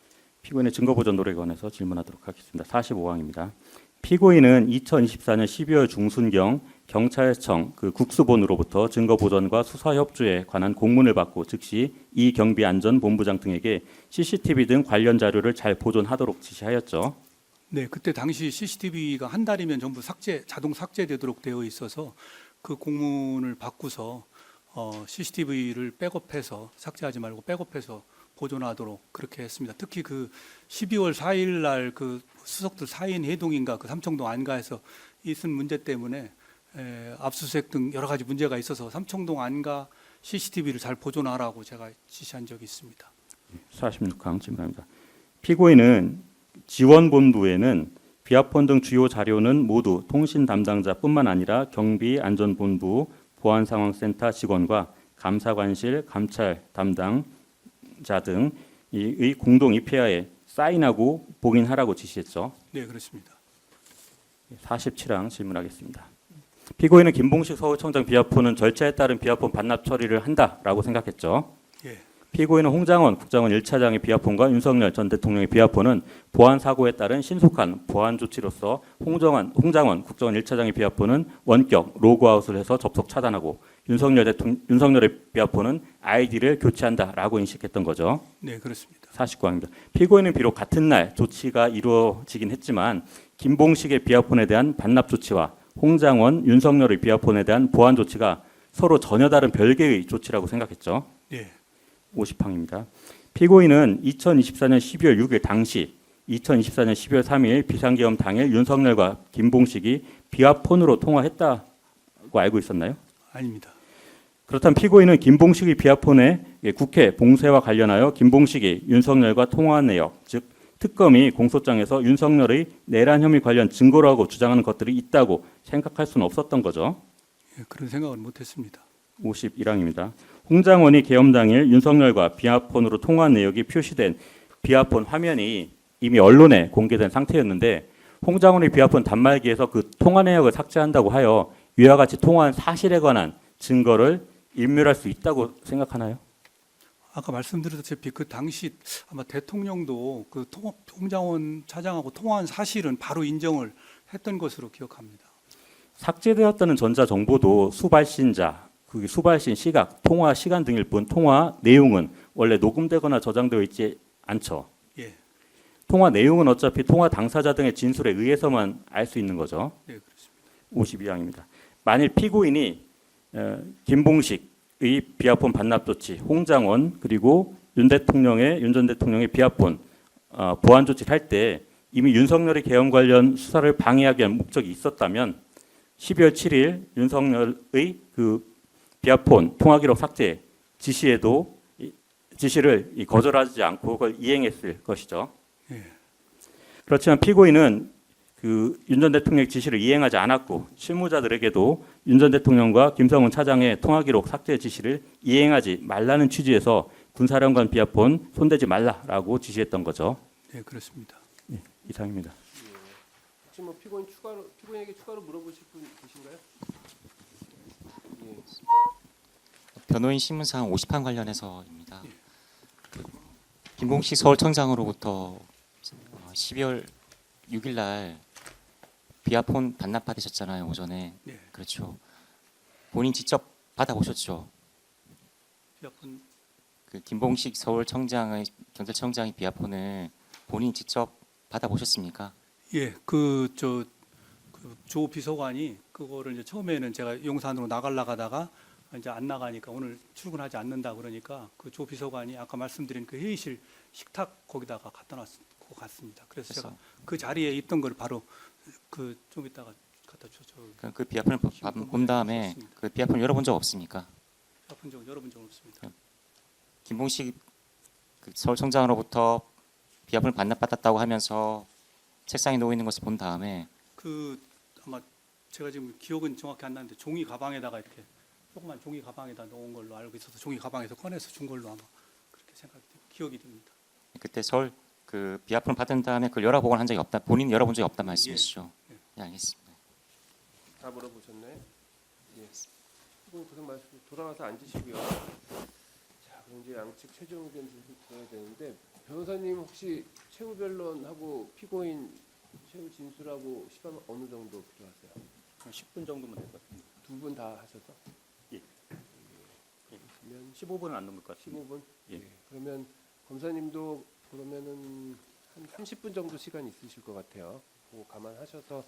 Speaker 2: 피고인의 증거보전 노력에 관해서 질문하도록 하겠습니다. 45항입니다. 피고인은 2024년 12월 중순경 경찰청 그 국수본으로부터 증거보전과 수사협조에 관한 공문을 받고 즉시 이 경비안전본부장 등에게 CCTV 등 관련 자료를 잘 보존하도록 지시하였죠.
Speaker 3: 네, 그때 당시 CCTV가 한 달이면 전부 자동 삭제되도록 되어 있어서 그 공문을 받고서 CCTV를 백업해서 삭제하지 말고 백업해서 보존하도록 그렇게 했습니다. 특히 그 12월 4일 날 그 수석들 4인 회동인가 그 삼청동 안가에서 있은 문제 때문에 압수수색 등 여러 가지 문제가 있어서 삼청동 안가 CCTV를 잘 보존하라고 제가 지시한 적이 있습니다.
Speaker 2: 46항 질문합니다. 피고인은 지원본부에는 비화폰 등 주요 자료는 모두 통신 담당자뿐만 아니라 경비안전본부 보안상황센터 직원과 감사관실 감찰 담당자 등의 공동 입회하에 사인하고 봉인하라고 지시했죠.
Speaker 3: 네, 그렇습니다.
Speaker 2: 47항 질문하겠습니다. 피고인은 김봉식 서울청장 비화폰은 절차에 따른 비화폰 반납 처리를 한다라고 생각했죠.
Speaker 3: 예.
Speaker 2: 피고인은 홍장원 국정원 1차장의 비화폰과 윤석열 전 대통령의 비화폰은 보안 사고에 따른 신속한 보안 조치로서 홍장원 국정원 1차장의 비화폰은 원격 로그아웃을 해서 접속 차단하고 윤석열의 비화폰은 아이디를 교체한다라고 인식했던 거죠.
Speaker 3: 네, 그렇습니다.
Speaker 2: 49항입니다. 피고인은 비록 같은 날 조치가 이루어지긴 했지만 김봉식의 비화폰에 대한 반납 조치와 홍장원, 윤석열의 비화폰에 대한 보안 조치가 서로 전혀 다른 별개의 조치라고 생각했죠.
Speaker 3: 예.
Speaker 2: 50항입니다. 피고인은 2024년 12월 6일 당시 2024년 12월 3일 비상계엄 당일 윤석열과 김봉식이 비화폰으로 통화했다고 알고 있었나요?
Speaker 3: 아닙니다.
Speaker 2: 그렇다면 피고인은 김봉식의 비화폰에 국회 봉쇄와 관련하여 김봉식이 윤석열과 통화한 내역, 즉 특검이 공소장에서 윤석열의 내란 혐의 관련 증거라고 주장하는 것들이 있다고 생각할 수는 없었던 거죠.
Speaker 3: 예, 그런 생각은 못했습니다.
Speaker 2: 51항입니다. 홍장원이 계엄 당일 윤석열과 비화폰으로 통화한 내역이 표시된 비화폰 화면이 이미 언론에 공개된 상태였는데 홍장원의 비화폰 단말기에서 그 통화 내역을 삭제한다고 하여 위와 같이 통화한 사실에 관한 증거를 인멸할 수 있다고 생각하나요?
Speaker 3: 아까 말씀드렸다시피 그 당시 아마 대통령도 그 홍장원 차장하고 통화한 사실은 바로 인정을 했던 것으로 기억합니다.
Speaker 2: 삭제되었다는 전자 정보도 수발신자, 그 수발신 시각, 통화 시간 등일 뿐 통화 내용은 원래 녹음되거나 저장되어 있지 않죠.
Speaker 3: 예,
Speaker 2: 통화 내용은 어차피 통화 당사자 등의 진술에 의해서만 알 수 있는 거죠.
Speaker 3: 네, 그렇습니다.
Speaker 2: 52항입니다. 만일 피고인이 김봉식의 비화폰 반납 조치, 홍장원 그리고 윤 전 대통령의 비화폰 보안 조치를 할 때 이미 윤석열의 계엄 관련 수사를 방해하기 위한 목적이 있었다면 12월 7일 윤석열의 그 비화폰 통화 기록 삭제 지시를 거절하지 않고 그걸 이행했을 것이죠.
Speaker 3: 예.
Speaker 2: 그렇지만 피고인은 그 윤 전 대통령의 지시를 이행하지 않았고 실무자들에게도 윤 전 대통령과 김성훈 차장의 통화 기록 삭제 지시를 이행하지 말라는 취지에서 군사령관 비화폰 손대지 말라라고 지시했던 거죠.
Speaker 3: 네, 그렇습니다.
Speaker 2: 네, 이상입니다.
Speaker 1: 혹시 뭐 피고인에게 추가로 물어보실 분 계신가요? 예.
Speaker 4: 변호인 신문상 50항 관련해서입니다. 김봉식 서울청장으로부터 12월 6일 날 비화폰 반납 받으셨잖아요, 오전에.
Speaker 3: 네.
Speaker 4: 그렇죠. 본인 직접 받아보셨죠.
Speaker 3: 비화폰
Speaker 4: 그 김봉식 서울청장의 경찰청장의 비화폰을 본인 직접 받아보셨습니까?
Speaker 3: 예, 그 조 비서관이 그거를 이제 처음에는 제가 용산으로 나가다가 이제 안 나가니까 오늘 출근하지 않는다 그러니까 그 조 비서관이 아까 말씀드린 그 회의실 식탁 거기다가 갖다 놨고 갔습니다. 그래서 제가 그 자리에 있던 걸 바로 그 좀 이따가 갖다 줘.
Speaker 4: 그 비아폰을 본 다음에 그 비아폰을 열어본 적 없습니까?
Speaker 3: 본 적은 열어본 적은 없습니다.
Speaker 4: 김봉식 그 서울청장으로부터 비아폰을 반납받았다고 하면서 책상에 놓여 있는 것을 본 다음에
Speaker 3: 그 아마 제가 지금 기억은 정확히 안 나는데 종이 가방에다가 이렇게 조그만 종이 가방에다 놓은 걸로 알고 있어서 종이 가방에서 꺼내서 준 걸로 아마 그렇게 기억이 됩니다.
Speaker 4: 그때 서울 그 비아폰을 받은 다음에 그걸 열어보곤 한 적이 없다. 본인 열어본 적이 없단 말씀이시죠?
Speaker 3: 예.
Speaker 4: 네, 알겠습니다.
Speaker 1: 다 물어보셨네. 예. 고생 많으시고 돌아와서 앉으시고요. 자, 그럼 이제 양측 최종 의견 들어야 되는데 변호사님 혹시 최후 변론하고 피고인 최후 진술하고 시간 어느 정도 필요하세요?
Speaker 2: 한 10분 정도면 될 것 같습니다.
Speaker 1: 두 분 다 하셔서?
Speaker 2: 예.
Speaker 1: 그러면
Speaker 2: 15분은 안 넘을 것 같습니다.
Speaker 1: 15분?
Speaker 2: 예.
Speaker 1: 그러면 검사님도 그러면은 한 30분 정도 시간 있으실 것 같아요. 그거 감안하셔서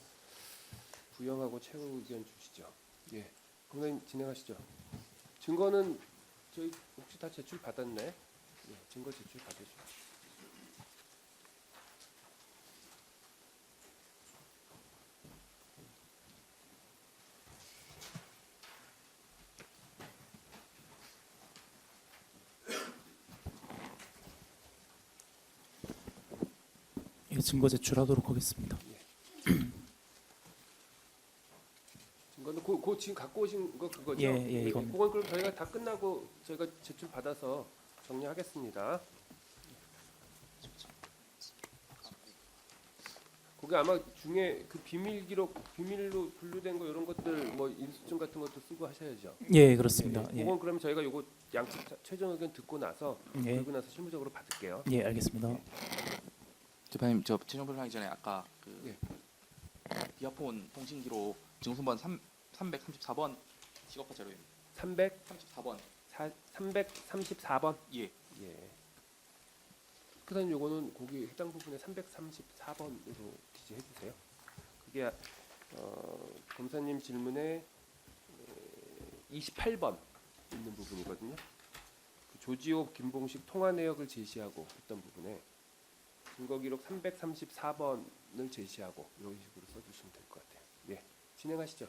Speaker 1: 부영하고 최후 의견 주시죠. 예. 검사님 진행하시죠. 증거는 저희 혹시 다 제출 받았네? 예, 증거 제출 받으시죠.
Speaker 5: 예, 증거 제출하도록 하겠습니다.
Speaker 1: 증거는 그 지금 갖고 오신 거 그거죠?
Speaker 5: 예, 이겁니다.
Speaker 1: 그건 그럼 저희가 다 끝나고 저희가 제출 받아서 정리하겠습니다. 거기 아마 중에 그 비밀 기록, 비밀로 분류된 거 이런 것들 뭐 인수증 같은 것도 쓰고 하셔야죠.
Speaker 5: 예, 그렇습니다.
Speaker 1: 예,
Speaker 5: 예,
Speaker 1: 그건 그러면 저희가 요거 양측 최종 의견 듣고 나서
Speaker 5: 예,
Speaker 1: 그리고 나서 실무적으로 받을게요.
Speaker 5: 예, 알겠습니다.
Speaker 6: 대표님 저 최종 변론하기 전에 아까 그
Speaker 1: 예.
Speaker 6: 비아폰 통신 기록 증수번 334번 직업화 자료입니다.
Speaker 1: 334번.
Speaker 6: 34번. 예.
Speaker 1: 예. 그다음 요거는 거기 해당 부분에 334번으로 기재해 주세요. 그게 검사님 질문에 28번 있는 부분이거든요. 그 조지호 김봉식 통화 내역을 제시하고 했던 부분에 증거 기록 334번을 제시하고 이런 식으로 써주시면 될 것 같아요. 예, 진행하시죠.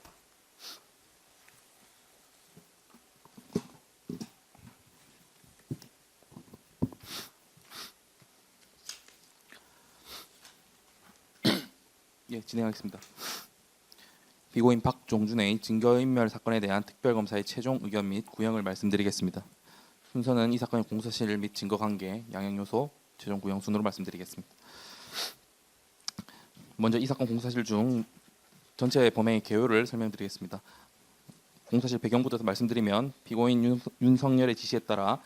Speaker 6: 예, 진행하겠습니다. 피고인 박종준의 증거인멸 사건에 대한 특별검사의 최종 의견 및 구형을 말씀드리겠습니다. 순서는 이 사건의 공소실 및 증거관계, 양형요소, 최종 구형 순으로 말씀드리겠습니다. 먼저 이 사건 공소사실 중 전체 범행의 개요를 설명드리겠습니다. 공소사실 배경부터 말씀드리면 피고인 윤석열의 지시에 따라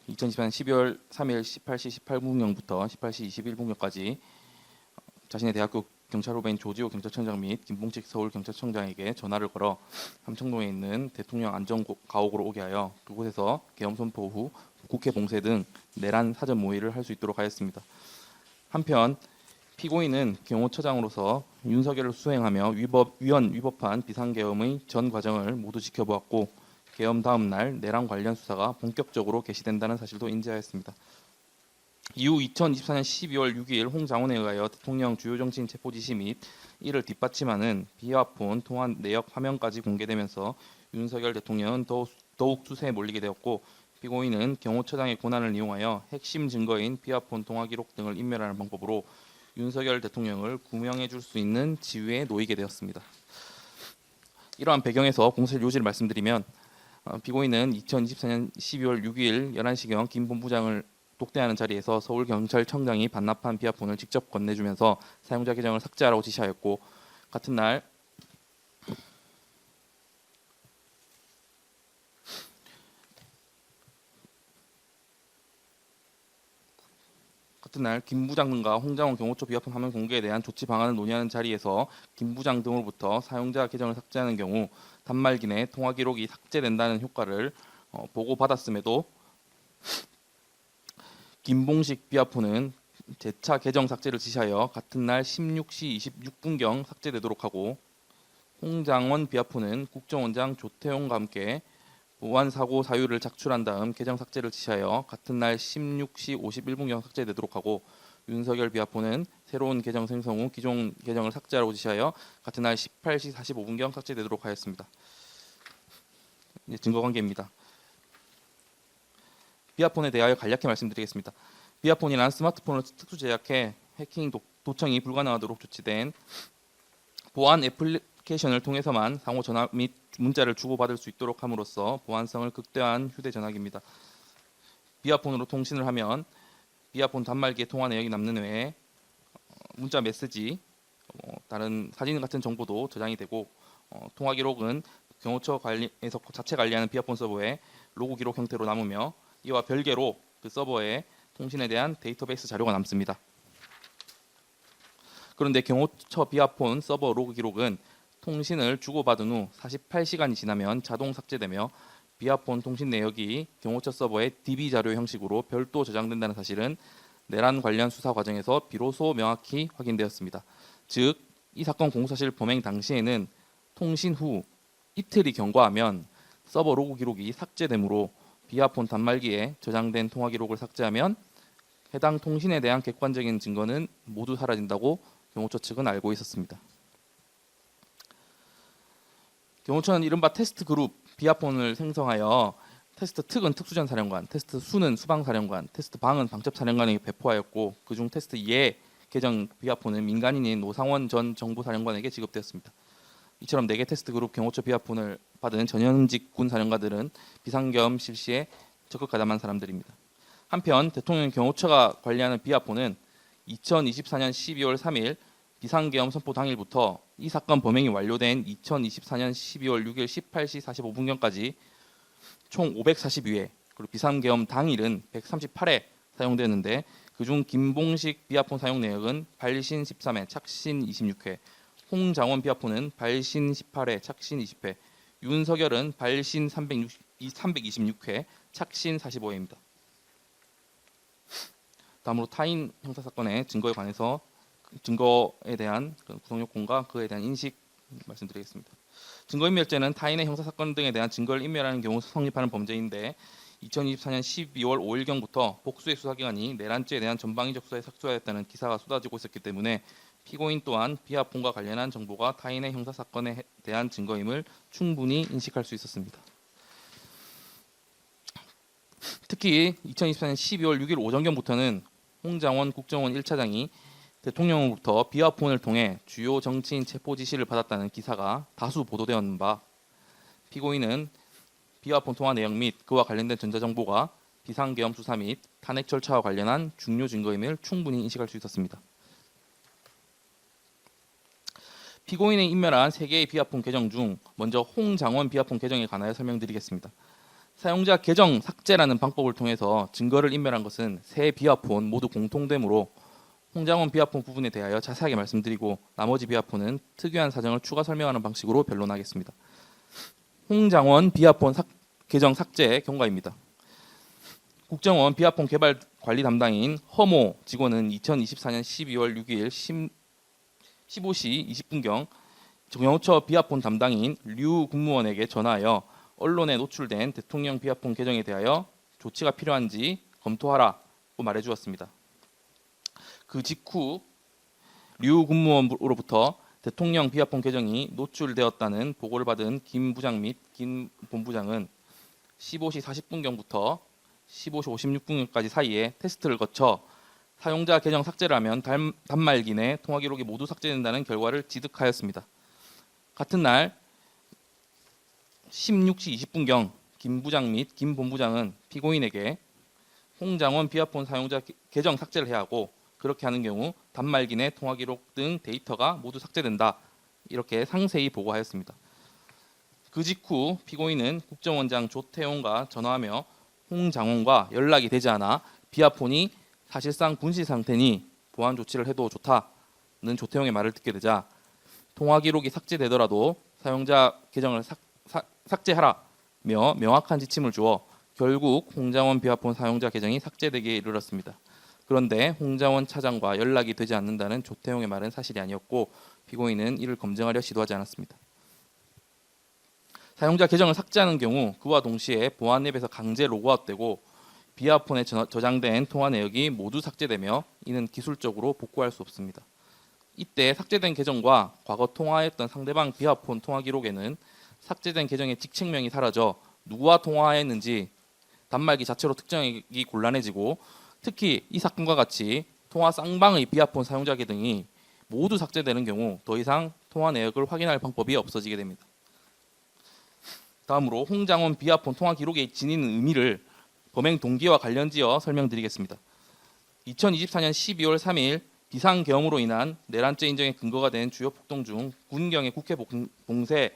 Speaker 6: 2024년 12월 3일 18시 18분경부터 18시 21분경까지 자신의 대학교 경찰 후배인 조지호 경찰청장 및 김봉식 서울경찰청장에게 전화를 걸어 삼청동에 있는 대통령 안전가옥으로 오게 하여 그곳에서 계엄 선포 후 국회 봉쇄 등 내란 사전 모의를 할 수 있도록 하였습니다. 한편 피고인은 경호처장으로서 윤석열을 수행하며 위법한 비상계엄의 전 과정을 모두 지켜보았고 계엄 다음 날 내란 관련 수사가 본격적으로 개시된다는 사실도 인지하였습니다. 이후 2024년 12월 6일 홍장원에 의하여 대통령 주요 정치인 체포 지시 및 이를 뒷받침하는 비화폰 통화 내역 화면까지 공개되면서 윤석열 대통령은 더욱 수세에 몰리게 되었고 피고인은 경호처장의 권한을 이용하여 핵심 증거인 비화폰 통화 기록 등을 인멸하는 방법으로 윤석열 대통령을 구명해 줄 수 있는 지위에 놓이게 되었습니다. 이러한 배경에서 공소실 요지를 말씀드리면 피고인은 2024년 12월 6일 11시경 김 본부장을 독대하는 자리에서 서울경찰청장이 반납한 비아폰을 직접 건네주면서 사용자 계정을 삭제하라고 지시하였고 같은 날 김 부장 등과 홍장원 경호처 비아폰 화면 공개에 대한 조치 방안을 논의하는 자리에서 김 부장 등으로부터 사용자 계정을 삭제하는 경우 단말기 내 통화 기록이 삭제된다는 효과를 보고받았음에도 김봉식 비아폰은 재차 계정 삭제를 지시하여 같은 날 16시 26분경 삭제되도록 하고, 홍장원 비아폰은 국정원장 조태용과 함께 보안 사고 사유를 작출한 다음 계정 삭제를 지시하여 같은 날 16시 51분경 삭제되도록 하고, 윤석열 비아폰은 새로운 계정 생성 후 기존 계정을 삭제하라고 지시하여 같은 날 18시 45분경 삭제되도록 하였습니다. 이제 증거 관계입니다. 비아폰에 대하여 간략히 말씀드리겠습니다. 비아폰이란 스마트폰을 특수 제작해 해킹 도청이 불가능하도록 조치된 보안 애플리케이션을 통해서만 상호 전화 및 문자를 주고받을 수 있도록 함으로써 보안성을 극대화한 휴대전화기입니다. 비아폰으로 통신을 하면 비아폰 단말기에 통화 내역이 남는 외에 문자 메시지, 다른 사진 같은 정보도 저장이 되고, 통화 기록은 경호처 관리에서 자체 관리하는 비아폰 서버에 로그 기록 형태로 남으며, 이와 별개로 그 서버에 통신에 대한 데이터베이스 자료가 남습니다. 그런데 경호처 비아폰 서버 로그 기록은 통신을 주고받은 후 48시간이 지나면 자동 삭제되며, 비아폰 통신 내역이 경호처 서버에 DB 자료 형식으로 별도 저장된다는 사실은 내란 관련 수사 과정에서 비로소 명확히 확인되었습니다. 즉, 이 사건 공소사실 범행 당시에는 통신 후 이틀이 경과하면 서버 로그 기록이 삭제되므로 비아폰 단말기에 저장된 통화 기록을 삭제하면 해당 통신에 대한 객관적인 증거는 모두 사라진다고 경호처 측은 알고 있었습니다. 경호처는 이른바 테스트 그룹 비아폰을 생성하여 테스트 특은 특수전사령관, 테스트 수는 수방사령관, 테스트 방은 방첩사령관에게 배포하였고, 그중 테스트 예 계정 비아폰은 민간인인 노상원 전 정보사령관에게 지급되었습니다. 이처럼 4개 테스트 그룹 경호처 비아폰을 받은 전현직 군 사령관들은 비상계엄 실시에 적극 가담한 사람들입니다. 한편 대통령 경호처가 관리하는 비아폰은 2024년 12월 3일 비상계엄 선포 당일부터 이 사건 범행이 완료된 2024년 12월 6일 18시 45분경까지 총 542회, 그리고 비상계엄 당일은 138회 사용되는데, 그중 김봉식 비아폰 사용 내역은 발신 13회, 착신 26회, 홍장원 비아폰은 발신 18회, 착신 20회, 윤석열은 발신 326회, 착신 45회입니다. 다음으로 타인 형사사건의 증거에 관해서 증거에 대한 구성요건과 그에 대한 인식 말씀드리겠습니다. 증거인멸죄는 타인의 형사사건 등에 대한 증거를 인멸하는 경우 성립하는 범죄인데, 2024년 12월 5일경부터 복수의 수사기관이 내란죄에 대한 전방위적 수사에 착수하였다는 기사가 쏟아지고 있었기 때문에 피고인 또한 비아폰과 관련한 정보가 타인의 형사사건에 대한 증거임을 충분히 인식할 수 있었습니다. 특히 2024년 12월 6일 오전경부터는 홍장원 국정원 1차장이 대통령으로부터 비아폰을 통해 주요 정치인 체포 지시를 받았다는 기사가 다수 보도되었는 바, 피고인은 비아폰 통화 내역 및 그와 관련된 전자정보가 비상계엄 수사 및 탄핵 절차와 관련한 중요 증거임을 충분히 인식할 수 있었습니다. 피고인이 인멸한 3개의 비아폰 계정 중 먼저 홍장원 비아폰 계정에 관하여 설명드리겠습니다. 사용자 계정 삭제라는 방법을 통해서 증거를 인멸한 것은 세 비아폰 모두 공통되므로 홍장원 비아폰 부분에 대하여 자세하게 말씀드리고, 나머지 비아폰은 특유한 사정을 추가 설명하는 방식으로 변론하겠습니다. 홍장원 비아폰 계정 삭제의 경과입니다. 국정원 비아폰 개발 관리 담당인 허모 직원은 2024년 12월 6일 15시 20분경 경호처 비아폰 담당인 류 국무원에게 전화하여 언론에 노출된 대통령 비아폰 계정에 대하여 조치가 필요한지 검토하라고 말해주었습니다. 그 직후 류 국무원으로부터 대통령 비아폰 계정이 노출되었다는 보고를 받은 김 부장 및 김 본부장은 15시 40분경부터 15시 56분까지 사이에 테스트를 거쳐 사용자 계정 삭제를 하면 단말기 내 통화 기록이 모두 삭제된다는 결과를 지득하였습니다. 같은 날 16시 20분경 김 부장 및 김 본부장은 피고인에게 홍장원 비아폰 사용자 계정 삭제를 해야 하고, 그렇게 하는 경우 단말기 내 통화 기록 등 데이터가 모두 삭제된다, 이렇게 상세히 보고하였습니다. 그 직후 피고인은 국정원장 조태용과 전화하며 홍장원과 연락이 되지 않아 비아폰이 사실상 분실 상태니 보안 조치를 해도 좋다는 조태용의 말을 듣게 되자, 통화 기록이 삭제되더라도 사용자 계정을 삭제하라며 명확한 지침을 주어 결국 홍장원 비아폰 사용자 계정이 삭제되기에 이르렀습니다. 그런데 홍장원 차장과 연락이 되지 않는다는 조태용의 말은 사실이 아니었고 피고인은 이를 검증하려 시도하지 않았습니다. 사용자 계정을 삭제하는 경우 그와 동시에 보안 앱에서 강제 로그아웃되고 비아폰에 저장된 통화 내역이 모두 삭제되며 이는 기술적으로 복구할 수 없습니다. 이때 삭제된 계정과 과거 통화했던 상대방 비아폰 통화 기록에는 삭제된 계정의 직책명이 사라져 누구와 통화했는지 단말기 자체로 특정하기 곤란해지고 특히 이 사건과 같이 통화 쌍방의 비아폰 사용자 계정이 모두 삭제되는 경우 더 이상 통화 내역을 확인할 방법이 없어지게 됩니다. 다음으로 홍장원 비아폰 통화 기록에 지니는 의미를 범행 동기와 관련지어 설명드리겠습니다. 2024년 12월 3일 비상계엄으로 인한 내란죄 인정의 근거가 된 주요 폭동 중 군경의 국회 봉쇄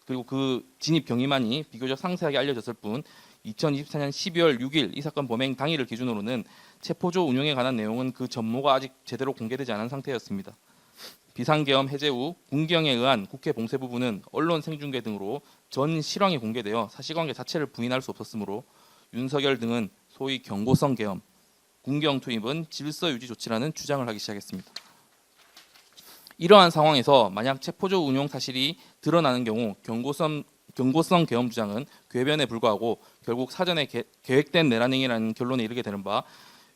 Speaker 6: 그리고 그 진입 경위만이 비교적 상세하게 알려졌을 뿐 2024년 12월 6일 이 사건 범행 당일을 기준으로는 체포조 운영에 관한 내용은 그 전모가 아직 제대로 공개되지 않은 상태였습니다. 비상계엄 해제 후 군경에 의한 국회 봉쇄 부분은 언론 생중계 등으로 전 실황이 공개되어 사실관계 자체를 부인할 수 없었으므로 윤석열 등은 소위 경고성 계엄, 군경 투입은 질서 유지 조치라는 주장을 하기 시작했습니다. 이러한 상황에서 만약 체포조 운용 사실이 드러나는 경우 경고성 계엄 주장은 궤변에 불과하고 결국 사전에 계획된 내란 행위라는 결론에 이르게 되는 바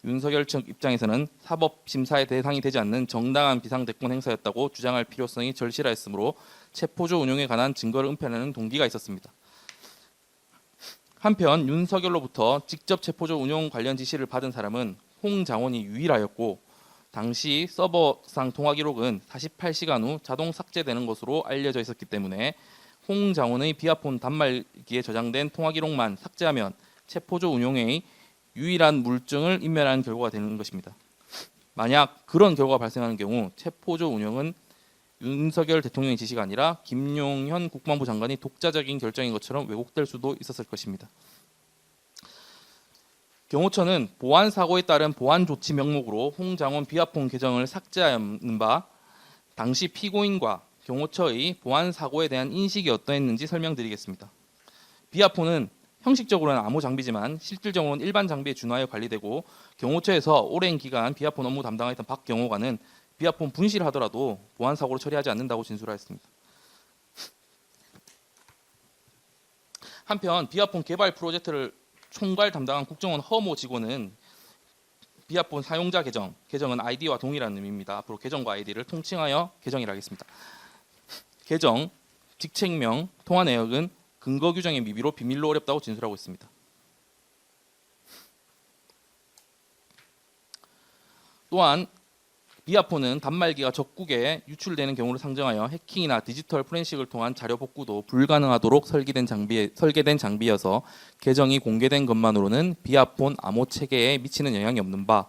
Speaker 6: 윤석열 측 입장에서는 사법 심사의 대상이 되지 않는 정당한 비상대권 행사였다고 주장할 필요성이 절실하였으므로 체포조 운용에 관한 증거를 은폐하는 동기가 있었습니다. 한편 윤석열로부터 직접 체포조 운용 관련 지시를 받은 사람은 홍장원이 유일하였고 당시 서버상 통화 기록은 48시간 후 자동 삭제되는 것으로 알려져 있었기 때문에 홍장원의 비아폰 단말기에 저장된 통화 기록만 삭제하면 체포조 운용의 유일한 물증을 인멸하는 결과가 되는 것입니다. 만약 그런 결과가 발생하는 경우 체포조 운용은 윤석열 대통령의 지시가 아니라 김용현 국방부 장관이 독자적인 결정인 것처럼 왜곡될 수도 있었을 것입니다. 경호처는 보안 사고에 따른 보안 조치 명목으로 홍장원 비아폰 계정을 삭제하는 바 당시 피고인과 경호처의 보안 사고에 대한 인식이 어떠했는지 설명드리겠습니다. 비아폰은 형식적으로는 암호 장비지만 실질적으로는 일반 장비에 준하여 관리되고 경호처에서 오랜 기간 비아폰 업무 담당했던 박 경호관은 비아폰 분실하더라도 보안 사고로 처리하지 않는다고 진술하였습니다. 한편 비아폰 개발 프로젝트를 총괄 담당한 국정원 허모 직원은 비아폰 사용자 계정은 아이디와 동일한 의미입니다. 앞으로 계정과 아이디를 통칭하여 계정이라 하겠습니다. 계정, 직책명, 통화 내역은 근거 규정의 미비로 비밀로 어렵다고 진술하고 있습니다. 또한 비아폰은 단말기가 적국에 유출되는 경우를 상정하여 해킹이나 디지털 포렌식을 통한 자료 복구도 불가능하도록 설계된 장비여서 계정이 공개된 것만으로는 비아폰 암호 체계에 미치는 영향이 없는 바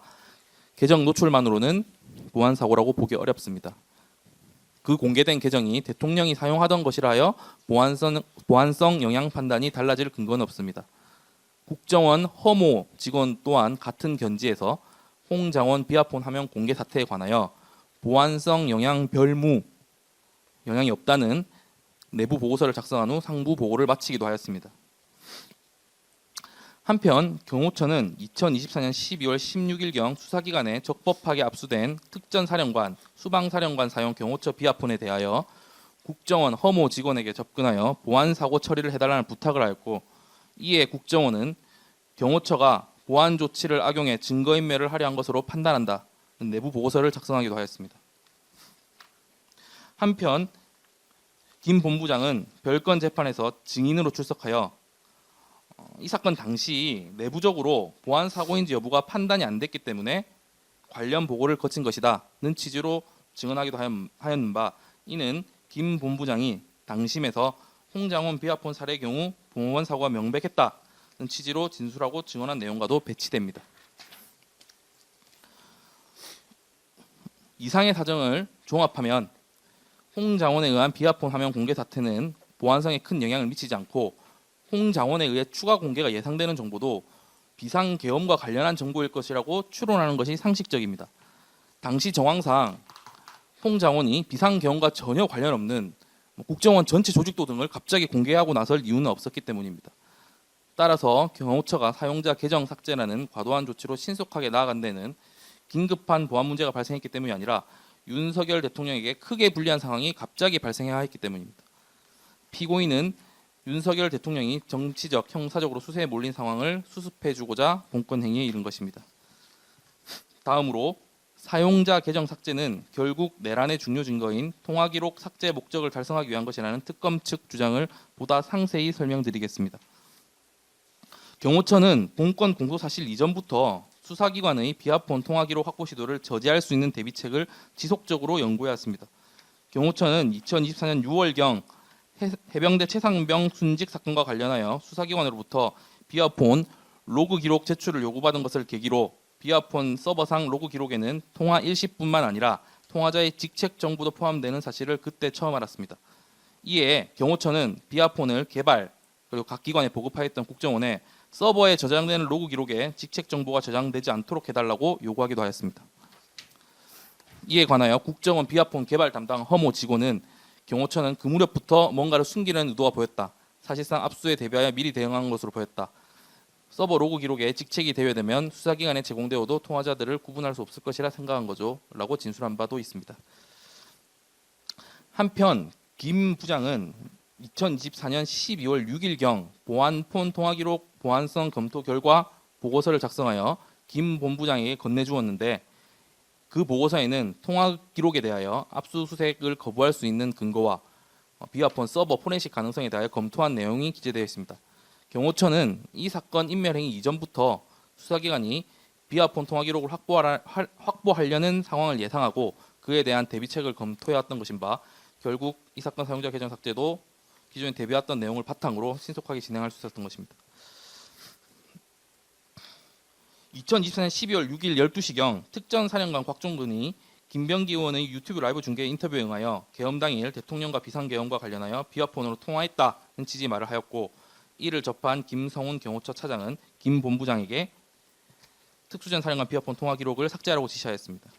Speaker 6: 계정 노출만으로는 보안 사고라고 보기 어렵습니다. 그 공개된 계정이 대통령이 사용하던 것이라 하여 보안성 영향 판단이 달라질 근거는 없습니다. 국정원 허모 직원 또한 같은 견지에서 홍장원 비아폰 화면 공개 사태에 관하여 보안성 영향 별무 영향이 없다는 내부 보고서를 작성한 후 상부 보고를 마치기도 하였습니다. 한편 경호처는 2024년 12월 16일경 수사기관에 적법하게 압수된 특전사령관, 수방사령관 사용 경호처 비아폰에 대하여 국정원 허모 직원에게 접근하여 보안사고 처리를 해달라는 부탁을 하였고 이에 국정원은 경호처가 보안 조치를 악용해 증거인멸을 하려 한 것으로 판단한다. 내부 보고서를 작성하기도 하였습니다. 한편 김 본부장은 별건 재판에서 증인으로 출석하여 이 사건 당시 내부적으로 보안 사고인지 여부가 판단이 안 됐기 때문에 관련 보고를 거친 것이다는 취지로 증언하기도 하였는 바 이는 김 본부장이 당심에서 홍장원 비아폰 살해의 경우 보안 사고가 명백했다는 취지로 진술하고 증언한 내용과도 배치됩니다. 이상의 사정을 종합하면 홍장원에 의한 비아폰 화면 공개 사태는 보안성에 큰 영향을 미치지 않고 홍장원에 의해 추가 공개가 예상되는 정보도 비상계엄과 관련한 정보일 것이라고 추론하는 것이 상식적입니다. 당시 정황상 홍장원이 비상계엄과 전혀 관련 없는 국정원 전체 조직도 등을 갑자기 공개하고 나설 이유는 없었기 때문입니다. 따라서 경호처가 사용자 계정 삭제라는 과도한 조치로 신속하게 나아간 데는 긴급한 보안 문제가 발생했기 때문이 아니라 윤석열 대통령에게 크게 불리한 상황이 갑자기 발생해야 했기 때문입니다. 피고인은 윤석열 대통령이 정치적, 형사적으로 수세에 몰린 상황을 수습해주고자 본건 행위에 이른 것입니다. 다음으로 사용자 계정 삭제는 결국 내란의 중요 증거인 통화기록 삭제 목적을 달성하기 위한 것이라는 특검 측 주장을 보다 상세히 설명드리겠습니다. 경호처는 본건 공소 사실 이전부터 수사기관의 비아폰 통화기록 확보 시도를 저지할 수 있는 대비책을 지속적으로 연구해왔습니다. 경호처는 2024년 6월경 해병대 최상병 순직 사건과 관련하여 수사기관으로부터 비아폰 로그 기록 제출을 요구받은 것을 계기로 비아폰 서버상 로그 기록에는 통화 일시뿐만 아니라 통화자의 직책 정보도 포함되는 사실을 그때 처음 알았습니다. 이에 경호처는 비아폰을 개발 그리고 각 기관에 보급하였던 국정원에 서버에 저장되는 로그 기록에 직책 정보가 저장되지 않도록 해달라고 요구하기도 하였습니다. 이에 관하여 국정원 비아폰 개발 담당 허모 직원은 경호처는 그 무렵부터 뭔가를 숨기려는 의도가 보였다. 사실상 압수에 대비하여 미리 대응한 것으로 보였다. 서버 로그 기록에 직책이 대여되면 수사기관에 제공되어도 통화자들을 구분할 수 없을 것이라 생각한 거죠. 라고 진술한 바도 있습니다. 한편 김 부장은 2024년 12월 6일경 보안폰 통화기록 보안성 검토 결과 보고서를 작성하여 김 본부장에게 건네주었는데 그 보고서에는 통화 기록에 대하여 압수수색을 거부할 수 있는 근거와 비아폰 서버 포렌식 가능성에 대하여 검토한 내용이 기재되어 있습니다. 경호처는 이 사건 인멸행위 이전부터 수사기관이 비아폰 통화 기록을 확보하려는 상황을 예상하고 그에 대한 대비책을 검토해왔던 것인 바 결국 이 사건 사용자 계정 삭제도 기존에 대비했던 내용을 바탕으로 신속하게 진행할 수 있었던 것입니다. 2024년 12월 6일 12시경 특전사령관 곽종근이 김병기 의원의 유튜브 라이브 중계 인터뷰에 응하여 계엄 당일 대통령과 비상계엄과 관련하여 비아폰으로 통화했다는 취지의 말을 하였고 이를 접한 김성훈 경호처 차장은 김 본부장에게 특수전 사령관 비아폰 통화 기록을 삭제하라고 지시하였습니다.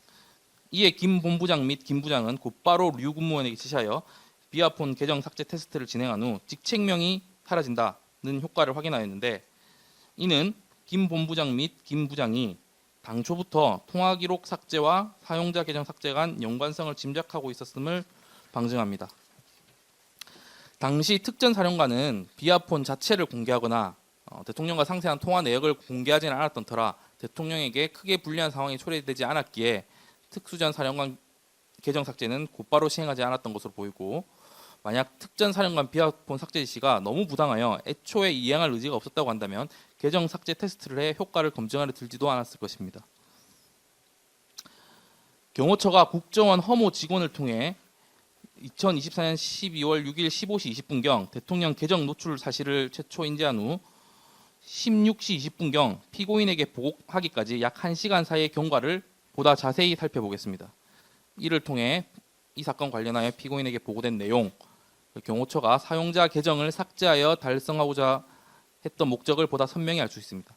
Speaker 6: 이에 김 본부장 및 김 부장은 곧바로 류 군무원에게 지시하여 비아폰 계정 삭제 테스트를 진행한 후 직책명이 사라진다는 효과를 확인하였는데 이는 김 본부장 및 김 부장이 당초부터 통화 기록 삭제와 사용자 계정 삭제 간 연관성을 짐작하고 있었음을 방증합니다. 당시 특전사령관은 비아폰 자체를 공개하거나 대통령과 상세한 통화 내역을 공개하지는 않았던 터라 대통령에게 크게 불리한 상황이 초래되지 않았기에 특수전 사령관 계정 삭제는 곧바로 시행하지 않았던 것으로 보이고 만약 특전사령관 비아폰 삭제 지시가 너무 부당하여 애초에 이행할 의지가 없었다고 한다면 계정 삭제 테스트를 해 효과를 검증하려 들지도 않았을 것입니다. 경호처가 국정원 허모 직원을 통해 2024년 12월 6일 15시 20분경 대통령 계정 노출 사실을 최초 인지한 후 16시 20분경 피고인에게 보고하기까지 약 1시간 사이의 경과를 보다 자세히 살펴보겠습니다. 이를 통해 이 사건 관련하여 피고인에게 보고된 내용, 경호처가 사용자 계정을 삭제하여 달성하고자 했던 목적을 보다 선명히 알 수 있습니다.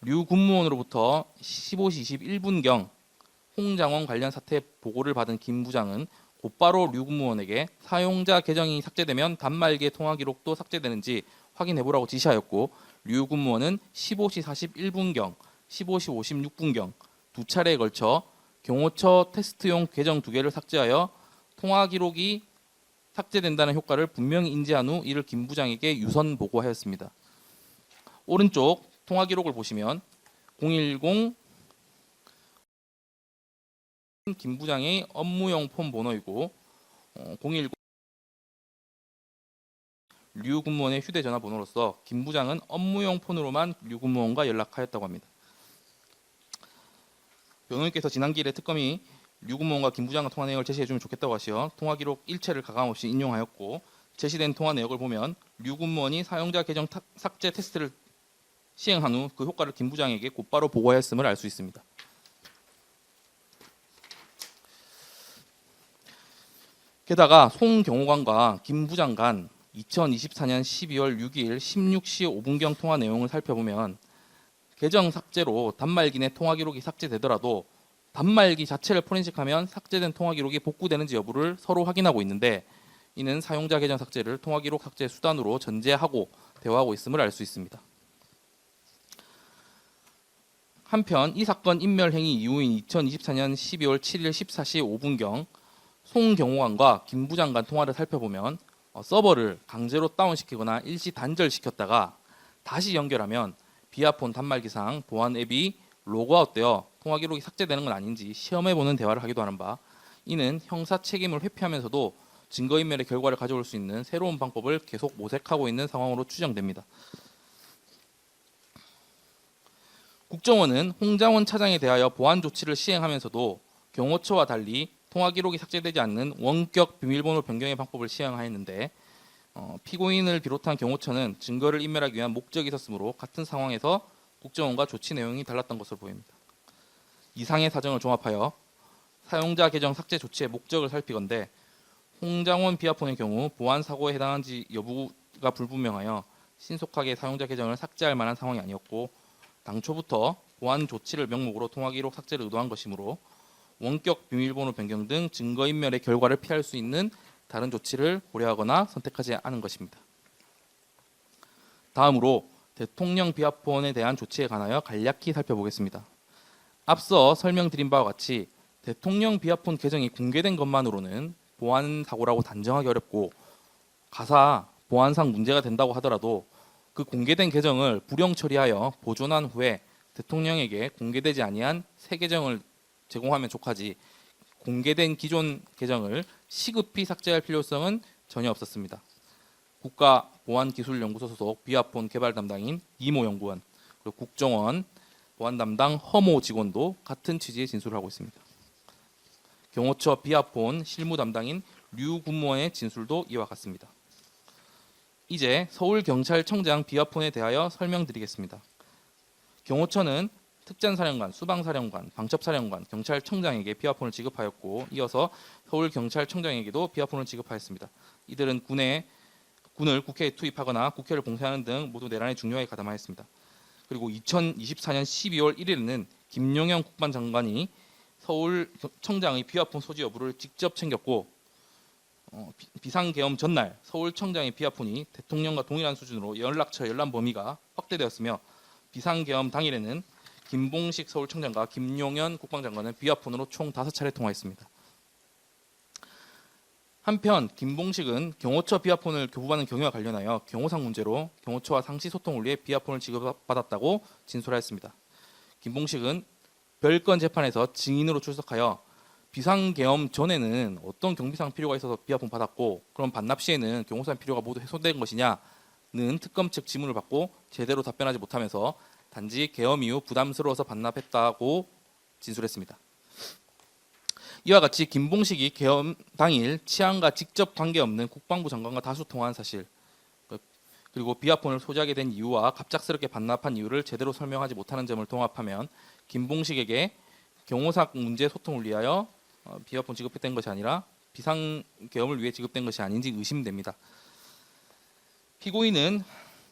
Speaker 6: 류 군무원으로부터 15시 21분경 홍장원 관련 사태 보고를 받은 김 부장은 곧바로 류 군무원에게 사용자 계정이 삭제되면 단말기의 통화 기록도 삭제되는지 확인해보라고 지시하였고 류 군무원은 15시 41분경, 15시 56분경 두 차례에 걸쳐 경호처 테스트용 계정 2개를 삭제하여 통화 기록이 삭제된다는 효과를 분명히 인지한 후 이를 김 부장에게 유선 보고하였습니다. 오른쪽 통화 기록을 보시면 010 김 부장의 업무용 폰 번호이고 010 류 군무원의 휴대전화 번호로서 김 부장은 업무용 폰으로만 류 군무원과 연락하였다고 합니다. 변호인께서 지난길에 특검이 류 군무원과 김 부장과 통화 내역을 제시해주면 좋겠다고 하시어 통화 기록 일체를 가감없이 인용하였고 제시된 통화 내역을 보면 류 군무원이 사용자 계정 삭제 테스트를 시행한 후 그 효과를 김 부장에게 곧바로 보고하였음을 알 수 있습니다. 게다가 송 경호관과 김 부장 간 2024년 12월 6일 16시 5분경 통화 내용을 살펴보면 계정 삭제로 단말기 내 통화 기록이 삭제되더라도 단말기 자체를 포렌식하면 삭제된 통화 기록이 복구되는지 여부를 서로 확인하고 있는데 이는 사용자 계정 삭제를 통화 기록 삭제 수단으로 전제하고 대화하고 있음을 알 수 있습니다. 한편 이 사건 인멸 행위 이후인 2024년 12월 7일 14시 5분경 송 경호관과 김 부장 간 통화를 살펴보면 서버를 강제로 다운시키거나 일시 단절시켰다가 다시 연결하면 비아폰 단말기상 보안 앱이 로그아웃되어 통화 기록이 삭제되는 건 아닌지 시험해보는 대화를 하기도 하는 바, 이는 형사 책임을 회피하면서도 증거인멸의 결과를 가져올 수 있는 새로운 방법을 계속 모색하고 있는 상황으로 추정됩니다. 국정원은 홍장원 차장에 대하여 보안 조치를 시행하면서도 경호처와 달리 통화 기록이 삭제되지 않는 원격 비밀번호 변경의 방법을 시행하였는데, 피고인을 비롯한 경호처는 증거를 인멸하기 위한 목적이 있었으므로 같은 상황에서 국정원과 조치 내용이 달랐던 것으로 보입니다. 이상의 사정을 종합하여 사용자 계정 삭제 조치의 목적을 살피건대, 홍장원 비아폰의 경우 보안 사고에 해당한지 여부가 불분명하여 신속하게 사용자 계정을 삭제할 만한 상황이 아니었고, 당초부터 보안 조치를 명목으로 통화 기록 삭제를 의도한 것이므로 원격 비밀번호 변경 등 증거인멸의 결과를 피할 수 있는 다른 조치를 고려하거나 선택하지 않은 것입니다. 다음으로 대통령 비아폰에 대한 조치에 관하여 간략히 살펴보겠습니다. 앞서 설명드린 바와 같이 대통령 비아폰 계정이 공개된 것만으로는 보안 사고라고 단정하기 어렵고, 가사 보안상 문제가 된다고 하더라도 그 공개된 계정을 불용 처리하여 보존한 후에 대통령에게 공개되지 아니한 새 계정을 제공하면 족하지, 공개된 기존 계정을 시급히 삭제할 필요성은 전혀 없었습니다. 국가보안기술연구소 소속 비아폰 개발 담당인 이모 연구원, 그리고 국정원 보안 담당 허모 직원도 같은 취지의 진술을 하고 있습니다. 경호처 비아폰 실무 담당인 류 군무원의 진술도 이와 같습니다. 이제 서울경찰청장 비아폰에 대하여 설명드리겠습니다. 경호처는 특전사령관, 수방사령관, 방첩사령관, 경찰청장에게 비아폰을 지급하였고, 이어서 서울경찰청장에게도 비아폰을 지급하였습니다. 이들은 군을 국회에 투입하거나 국회를 봉쇄하는 등 모두 내란에 중요하게 가담하였습니다. 그리고 2024년 12월 1일에는 김용현 국방장관이 서울청장의 비아폰 소지 여부를 직접 챙겼고, 비상계엄 전날 서울청장의 비아폰이 대통령과 동일한 수준으로 연락처 열람 범위가 확대되었으며, 비상계엄 당일에는 김봉식 서울청장과 김용현 국방장관은 비아폰으로 총 5차례 통화했습니다. 한편 김봉식은 경호처 비아폰을 교부받는 경위와 관련하여 경호상 문제로 경호처와 상시 소통을 위해 비아폰을 지급받았다고 진술하였습니다. 김봉식은 별건 재판에서 증인으로 출석하여 비상계엄 전에는 어떤 경비상 필요가 있어서 비아폰 받았고, 그럼 반납 시에는 경호상 필요가 모두 해소된 것이냐는 특검 측 질문을 받고 제대로 답변하지 못하면서 단지 계엄 이후 부담스러워서 반납했다고 진술했습니다. 이와 같이 김봉식이 계엄 당일 치안과 직접 관계없는 국방부 장관과 다수 통화한 사실, 그리고 비아폰을 소지하게 된 이유와 갑작스럽게 반납한 이유를 제대로 설명하지 못하는 점을 종합하면 김봉식에게 경호상 문제 소통을 위하여 비아폰 지급된 것이 아니라 비상계엄을 위해 지급된 것이 아닌지 의심됩니다. 피고인은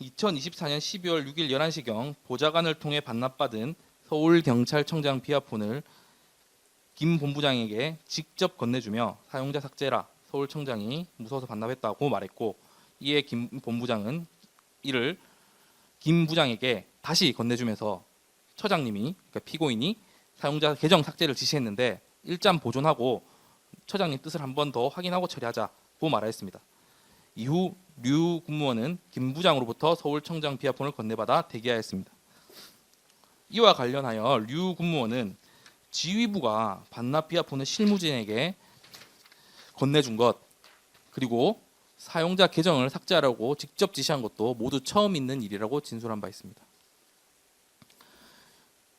Speaker 6: 2024년 12월 6일 11시경 보좌관을 통해 반납받은 서울경찰청장 비아폰을 김 본부장에게 직접 건네주며 사용자 삭제라 서울청장이 무서워서 반납했다고 말했고, 이에 김 본부장은 이를 김 부장에게 다시 건네주면서 처장님이, 그러니까 피고인이 사용자 계정 삭제를 지시했는데 일단 보존하고 처장님 뜻을 한 번 더 확인하고 처리하자고 말하였습니다. 이후 류 군무원은 김 부장으로부터 서울청장 비아폰을 건네받아 대기하였습니다. 이와 관련하여 류 군무원은 지휘부가 반납 비아폰을 실무진에게 건네준 것, 그리고 사용자 계정을 삭제하라고 직접 지시한 것도 모두 처음 있는 일이라고 진술한 바 있습니다.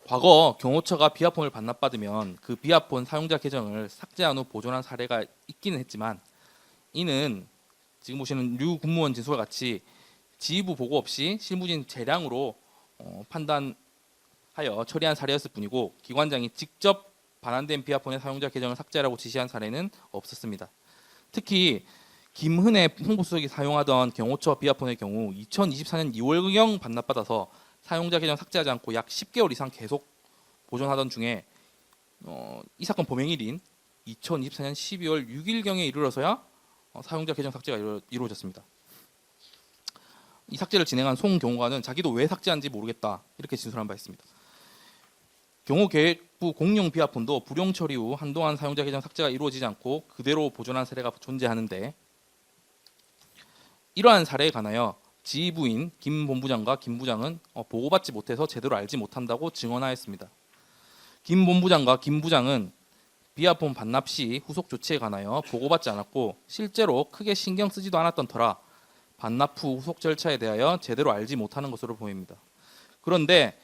Speaker 6: 과거 경호처가 비아폰을 반납받으면 그 비아폰 사용자 계정을 삭제한 후 보존한 사례가 있기는 했지만, 이는 지금 보시는 류 군무원 진술과 같이 지휘부 보고 없이 실무진 재량으로 판단하여 처리한 사례였을 뿐이고, 기관장이 직접 반환된 비아폰의 사용자 계정을 삭제하라고 지시한 사례는 없었습니다. 특히 김은혜 홍보수석이 사용하던 경호처 비아폰의 경우 2024년 2월경 반납받아서 사용자 계정 삭제하지 않고 약 10개월 이상 계속 보존하던 중에 이 사건 범행일인 2024년 12월 6일경에 이르러서야 사용자 계정 삭제가 이루어졌습니다. 이 삭제를 진행한 송 경호관은 자기도 왜 삭제한지 모르겠다 이렇게 진술한 바 있습니다. 경호계획부 공용 비아폰도 불용 처리 후 한동안 사용자 계정 삭제가 이루어지지 않고 그대로 보존한 사례가 존재하는데 이러한 사례에 관하여 지부인 김 본부장과 김 부장은 보고받지 못해서 제대로 알지 못한다고 증언하였습니다. 김 본부장과 김 부장은 비아폰 반납 시 후속 조치에 관하여 보고받지 않았고 실제로 크게 신경 쓰지도 않았던 터라 반납 후 후속 절차에 대하여 제대로 알지 못하는 것으로 보입니다. 그런데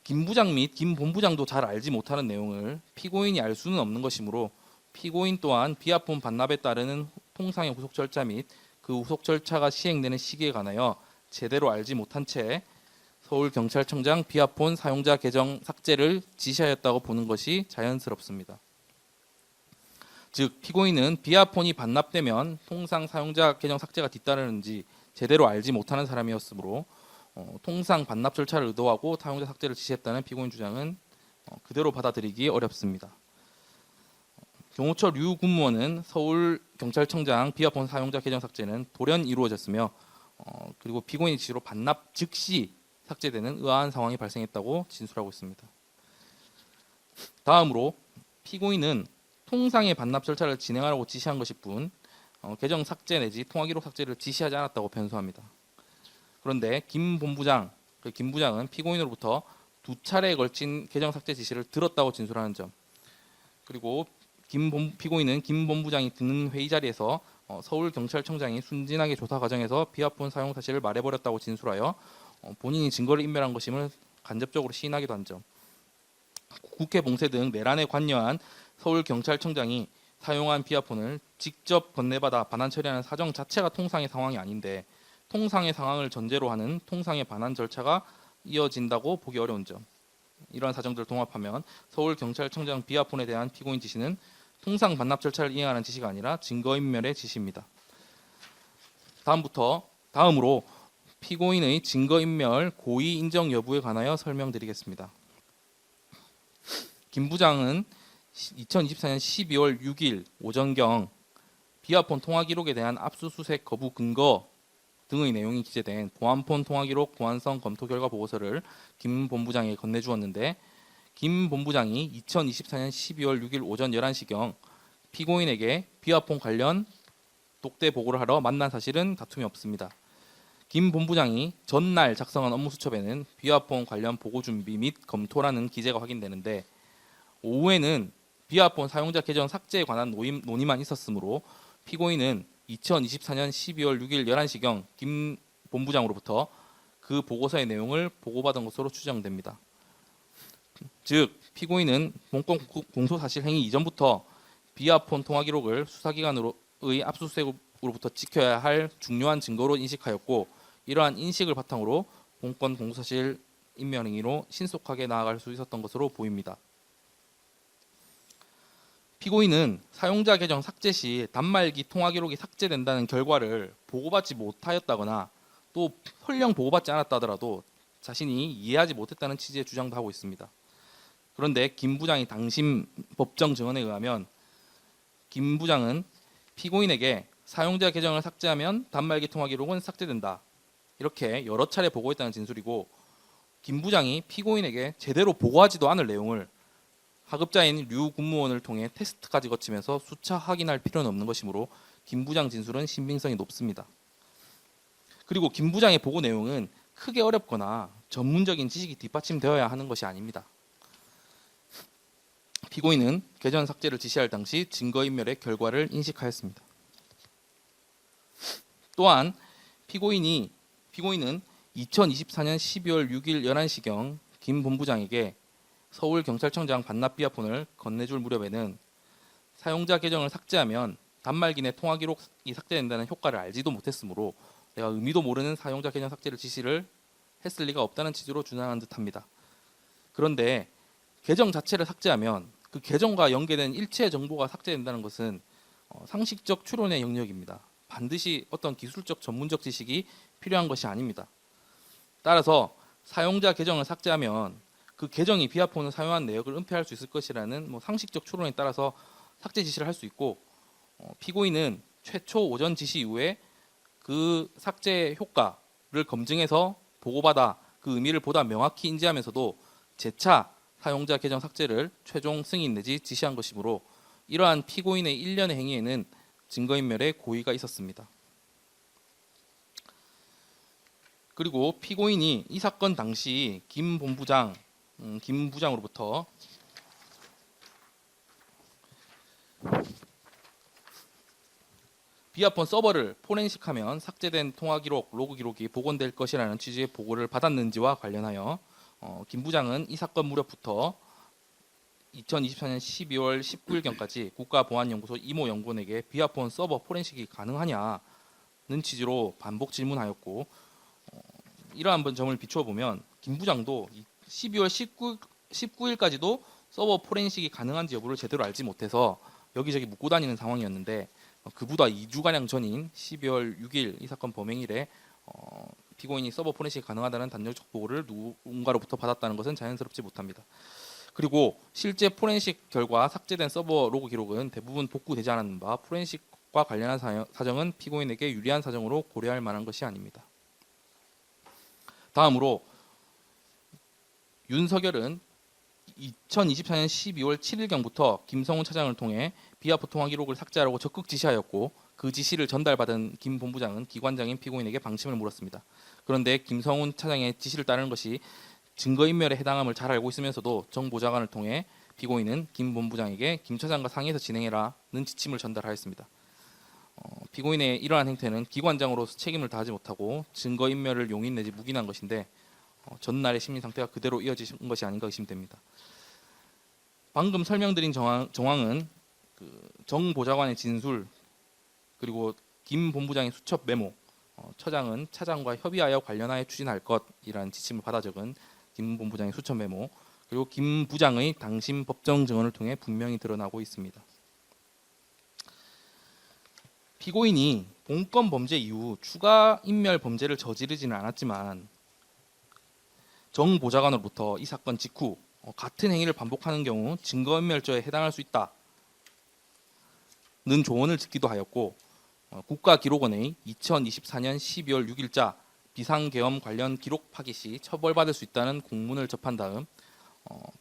Speaker 6: 김 부장 및 김 본부장도 잘 알지 못하는 내용을 피고인이 알 수는 없는 것이므로 피고인 또한 비아폰 반납에 따르는 통상의 후속 절차 및 그 후속 절차가 시행되는 시기에 관하여 제대로 알지 못한 채 서울경찰청장 비아폰 사용자 계정 삭제를 지시하였다고 보는 것이 자연스럽습니다. 즉 피고인은 비아폰이 반납되면 통상 사용자 계정 삭제가 뒤따르는지 제대로 알지 못하는 사람이었으므로 통상 반납 절차를 의도하고 사용자 삭제를 지시했다는 피고인 주장은 그대로 받아들이기 어렵습니다. 경호처 류 군무원은 서울경찰청장 비아폰 사용자 계정 삭제는 돌연 이루어졌으며 그리고 피고인의 지시로 반납 즉시 삭제되는 의아한 상황이 발생했다고 진술하고 있습니다. 다음으로 피고인은 통상의 반납 절차를 진행하라고 지시한 것일 뿐 계정 삭제 내지 통화기록 삭제를 지시하지 않았다고 변소합니다. 그런데 김 본부장, 김 부장은 피고인으로부터 2차례에 걸친 계정 삭제 지시를 들었다고 진술하는 점, 그리고 피고인은 김 본부장이 듣는 회의 자리에서 서울경찰청장이 순진하게 조사 과정에서 비아폰 사용 사실을 말해버렸다고 진술하여 본인이 증거를 인멸한 것임을 간접적으로 시인하기도 한 점, 국회 봉쇄 등 내란에 관여한 서울경찰청장이 사용한 비아폰을 직접 건네받아 반환 처리하는 사정 자체가 통상의 상황이 아닌데 통상의 상황을 전제로 하는 통상의 반환 절차가 이어진다고 보기 어려운 점, 이러한 사정들을 통합하면 서울경찰청장 비아폰에 대한 피고인 지시는 통상 반납 절차를 이행하는 지시가 아니라 증거인멸의 지시입니다. 다음으로 피고인의 증거인멸 고의 인정 여부에 관하여 설명드리겠습니다. 김 부장은 2024년 12월 6일 오전경 비아폰 통화기록에 대한 압수수색 거부 근거 등의 내용이 기재된 보안폰 통화기록 보안성 검토 결과 보고서를 김 본부장에게 건네주었는데 김 본부장이 2024년 12월 6일 오전 11시경 피고인에게 비아폰 관련 독대 보고를 하러 만난 사실은 다툼이 없습니다. 김 본부장이 전날 작성한 업무수첩에는 비아폰 관련 보고 준비 및 검토라는 기재가 확인되는데 오후에는 비아폰 사용자 계정 삭제에 관한 논의만 있었으므로 피고인은 2024년 12월 6일 11시경 김 본부장으로부터 그 보고서의 내용을 보고받은 것으로 추정됩니다. 즉 피고인은 본건 공소 사실 행위 이전부터 비아폰 통화 기록을 수사기관의 압수수색으로부터 지켜야 할 중요한 증거로 인식하였고 이러한 인식을 바탕으로 본건 공소사실 인멸 행위로 신속하게 나아갈 수 있었던 것으로 보입니다. 피고인은 사용자 계정 삭제 시 단말기 통화 기록이 삭제된다는 결과를 보고받지 못하였다거나 또 설령 보고받지 않았다 하더라도 자신이 이해하지 못했다는 취지의 주장도 하고 있습니다. 그런데 김 부장이 당심 법정 증언에 의하면 김 부장은 피고인에게 사용자 계정을 삭제하면 단말기 통화 기록은 삭제된다, 이렇게 여러 차례 보고했다는 진술이고 김 부장이 피고인에게 제대로 보고하지도 않을 내용을 하급자인 류 군무원을 통해 테스트까지 거치면서 수차 확인할 필요는 없는 것이므로 김 부장 진술은 신빙성이 높습니다. 그리고 김 부장의 보고 내용은 크게 어렵거나 전문적인 지식이 뒷받침되어야 하는 것이 아닙니다. 피고인은 계정 삭제를 지시할 당시 증거인멸의 결과를 인식하였습니다. 또한 피고인은 2024년 12월 6일 11시경 김 본부장에게 서울경찰청장 반납 비아폰을 건네줄 무렵에는 사용자 계정을 삭제하면 단말기 내 통화 기록이 삭제된다는 효과를 알지도 못했으므로 내가 의미도 모르는 사용자 계정 삭제를 지시를 했을 리가 없다는 취지로 주장한 듯합니다. 그런데 계정 자체를 삭제하면 그 계정과 연계된 일체의 정보가 삭제된다는 것은 상식적 추론의 영역입니다. 반드시 어떤 기술적 전문적 지식이 필요한 것이 아닙니다. 따라서 사용자 계정을 삭제하면 그 계정이 비아폰을 사용한 내역을 은폐할 수 있을 것이라는 상식적 추론에 따라서 삭제 지시를 할 수 있고 피고인은 최초 오전 지시 이후에 그 삭제 효과를 검증해서 보고받아 그 의미를 보다 명확히 인지하면서도 재차 사용자 계정 삭제를 최종 승인 내지 지시한 것이므로 이러한 피고인의 일련의 행위에는 증거인멸의 고의가 있었습니다. 그리고 피고인이 이 사건 당시 김 부장으로부터 비아폰 서버를 포렌식하면 삭제된 통화 기록, 로그 기록이 복원될 것이라는 취지의 보고를 받았는지와 관련하여 김 부장은 이 사건 무렵부터 2024년 12월 19일경까지 국가보안연구소 이모 연구원에게 비아폰 서버 포렌식이 가능하냐는 취지로 반복 질문하였고, 이러한 점을 비추어 보면 김 부장도 12월 19일까지도 서버 포렌식이 가능한지 여부를 제대로 알지 못해서 여기저기 묻고 다니는 상황이었는데, 그보다 2주가량 전인 12월 6일 이 사건 범행일에 피고인이 서버 포렌식이 가능하다는 단정적 보고를 누군가로부터 받았다는 것은 자연스럽지 못합니다. 그리고 실제 포렌식 결과 삭제된 서버 로그 기록은 대부분 복구되지 않았는 바 포렌식과 관련한 사정은 피고인에게 유리한 사정으로 고려할 만한 것이 아닙니다. 다음으로 윤석열은 2024년 12월 7일경부터 김성훈 차장을 통해 비아폰 통화 기록을 삭제하라고 적극 지시하였고, 그 지시를 전달받은 김 본부장은 기관장인 피고인에게 방침을 물었습니다. 그런데 김성훈 차장의 지시를 따르는 것이 증거인멸에 해당함을 잘 알고 있으면서도 정 보좌관을 통해 피고인은 김 본부장에게 김 차장과 상의해서 진행해라는 지침을 전달하였습니다. 피고인의 이러한 행태는 기관장으로서 책임을 다하지 못하고 증거인멸을 용인 내지 묵인한 것인데, 전날의 심리 상태가 그대로 이어진 것이 아닌가 의심됩니다. 방금 설명드린 정황은 정 보좌관의 진술, 그리고 김 본부장의 수첩 메모, 처장은 차장과 협의하여 관련하여 추진할 것이라는 지침을 받아 적은 김 본부장의 수첩 메모, 그리고 김 부장의 당심 법정 증언을 통해 분명히 드러나고 있습니다. 피고인이 본건 범죄 이후 추가 인멸 범죄를 저지르지는 않았지만 정 보좌관으로부터 이 사건 직후 같은 행위를 반복하는 경우 증거인멸죄에 해당할 수 있다는 조언을 듣기도 하였고, 국가기록원의 2024년 12월 6일자 비상계엄 관련 기록 파기 시 처벌받을 수 있다는 공문을 접한 다음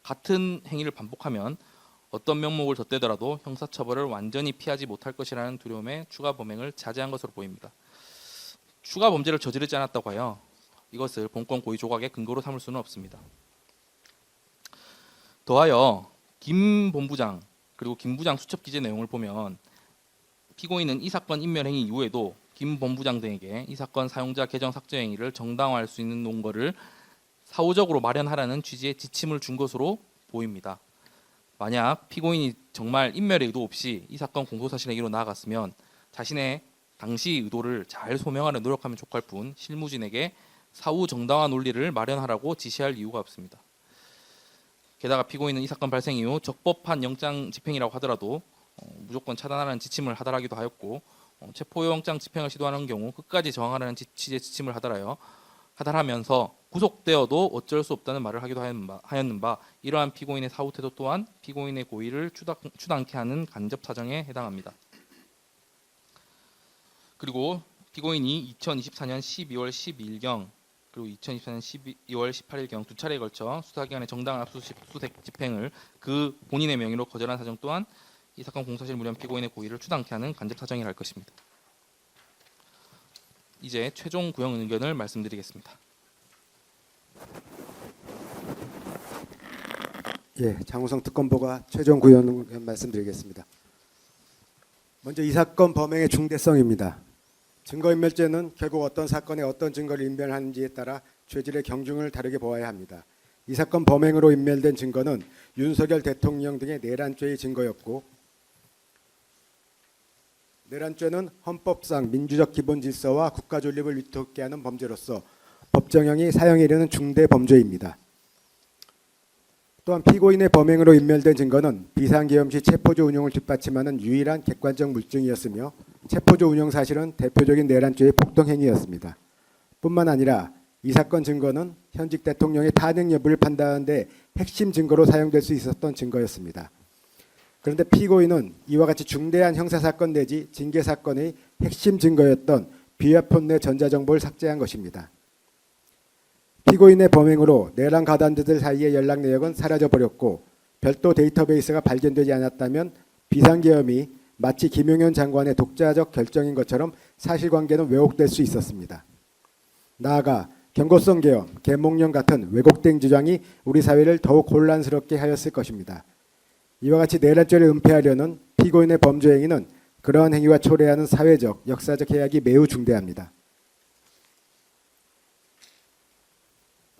Speaker 6: 같은 행위를 반복하면 어떤 명목을 덧대더라도 형사처벌을 완전히 피하지 못할 것이라는 두려움에 추가 범행을 자제한 것으로 보입니다. 추가 범죄를 저지르지 않았다고 하여 이것을 본건 고의 조각의 근거로 삼을 수는 없습니다. 더하여 김 본부장 그리고 김 부장 수첩 기재 내용을 보면 피고인은 이 사건 인멸 행위 이후에도 김 본부장 등에게 이 사건 사용자 계정 삭제 행위를 정당화할 수 있는 논거를 사후적으로 마련하라는 취지의 지침을 준 것으로 보입니다. 만약 피고인이 정말 인멸의 의도 없이 이 사건 공소사실의 행위로 나아갔으면 자신의 당시 의도를 잘 소명하려 노력하면 족할 뿐 실무진에게 사후 정당화 논리를 마련하라고 지시할 이유가 없습니다. 게다가 피고인은 이 사건 발생 이후 적법한 영장 집행이라고 하더라도 무조건 차단하라는 지침을 하달하기도 하였고, 체포영장 집행을 시도하는 경우 끝까지 저항하라는 취지의 지침을 하달하면서 구속되어도 어쩔 수 없다는 말을 하기도 하였는 바 이러한 피고인의 사후 태도 또한 피고인의 고의를 추단케 하는 간접 사정에 해당합니다. 그리고 피고인이 2024년 12월 12일경 그리고 2024년 12월 18일경 두 차례에 걸쳐 수사기관의 정당한 압수수색 집행을 그 본인의 명의로 거절한 사정 또한 이 사건 공소사실 무련 피고인의 고의를 추단케 하는 간접 사정이라 할 것입니다. 이제 최종 구형 의견을 말씀드리겠습니다.
Speaker 7: 예, 장우성 특검보가 최종 구형 의견 말씀드리겠습니다. 먼저 이 사건 범행의 중대성입니다. 증거인멸죄는 결국 어떤 사건에 어떤 증거를 인멸하는지에 따라 죄질의 경중을 다르게 보아야 합니다. 이 사건 범행으로 인멸된 증거는 윤석열 대통령 등의 내란죄의 증거였고, 내란죄는 헌법상 민주적 기본 질서와 국가 존립을 위태롭게 하는 범죄로서 법정형이 사형에 이르는 중대 범죄입니다. 또한 피고인의 범행으로 인멸된 증거는 비상계엄 시 체포조 운용을 뒷받침하는 유일한 객관적 물증이었으며 체포조 운용 사실은 대표적인 내란죄의 폭동행위였습니다. 뿐만 아니라 이 사건 증거는 현직 대통령의 탄핵 여부를 판단하는 데 핵심 증거로 사용될 수 있었던 증거였습니다. 그런데 피고인은 이와 같이 중대한 형사사건 내지 징계사건의 핵심 증거였던 비아폰 내 전자정보를 삭제한 것입니다. 피고인의 범행으로 내란 가담자들 사이의 연락 내역은 사라져 버렸고 별도 데이터베이스가 발견되지 않았다면 비상계엄이 마치 김용현 장관의 독자적 결정인 것처럼 사실관계는 왜곡될 수 있었습니다. 나아가 경고성 계엄, 계몽령 같은 왜곡된 주장이 우리 사회를 더욱 혼란스럽게 하였을 것입니다. 이와 같이 내란죄를 은폐하려는 피고인의 범죄 행위는 그러한 행위와 초래하는 사회적, 역사적 해악이 매우 중대합니다.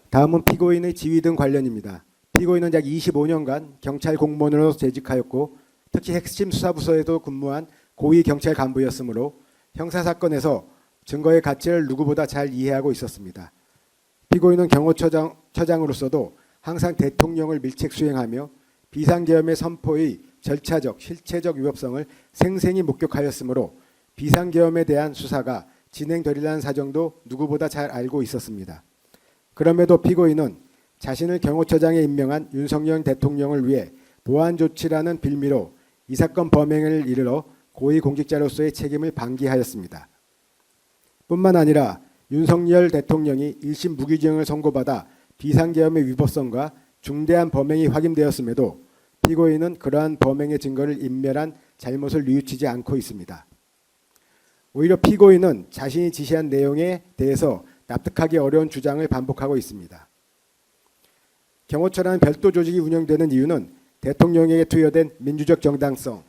Speaker 7: 다음은 피고인의 지위 등 관련입니다. 피고인은 약 25년간 경찰 공무원으로 재직하였고 특히 핵심 수사부서에도 근무한 고위 경찰 간부였으므로 형사사건에서 증거의 가치를 누구보다 잘 이해하고 있었습니다. 피고인은 경호처장으로서도 항상 대통령을 밀책 수행하며 비상계엄의 선포의 절차적, 실체적 위법성을 생생히 목격하였으므로 비상계엄에 대한 수사가 진행되리라는 사정도 누구보다 잘 알고 있었습니다. 그럼에도 피고인은 자신을 경호처장에 임명한 윤석열 대통령을 위해 보안 조치라는 빌미로 이 사건 범행을 이르러 고위공직자로서의 책임을 방기하였습니다. 뿐만 아니라 윤석열 대통령이 1심 무기징역을 선고받아 비상계엄의 위법성과 중대한 범행이 확인되었음에도 피고인은 그러한 범행의 증거를 인멸한 잘못을 뉘우치지 않고 있습니다. 오히려 피고인은 자신이 지시한 내용에 대해서 납득하기 어려운 주장을 반복하고 있습니다. 경호처라는 별도 조직이 운영되는 이유는 대통령에게 투여된 민주적 정당성,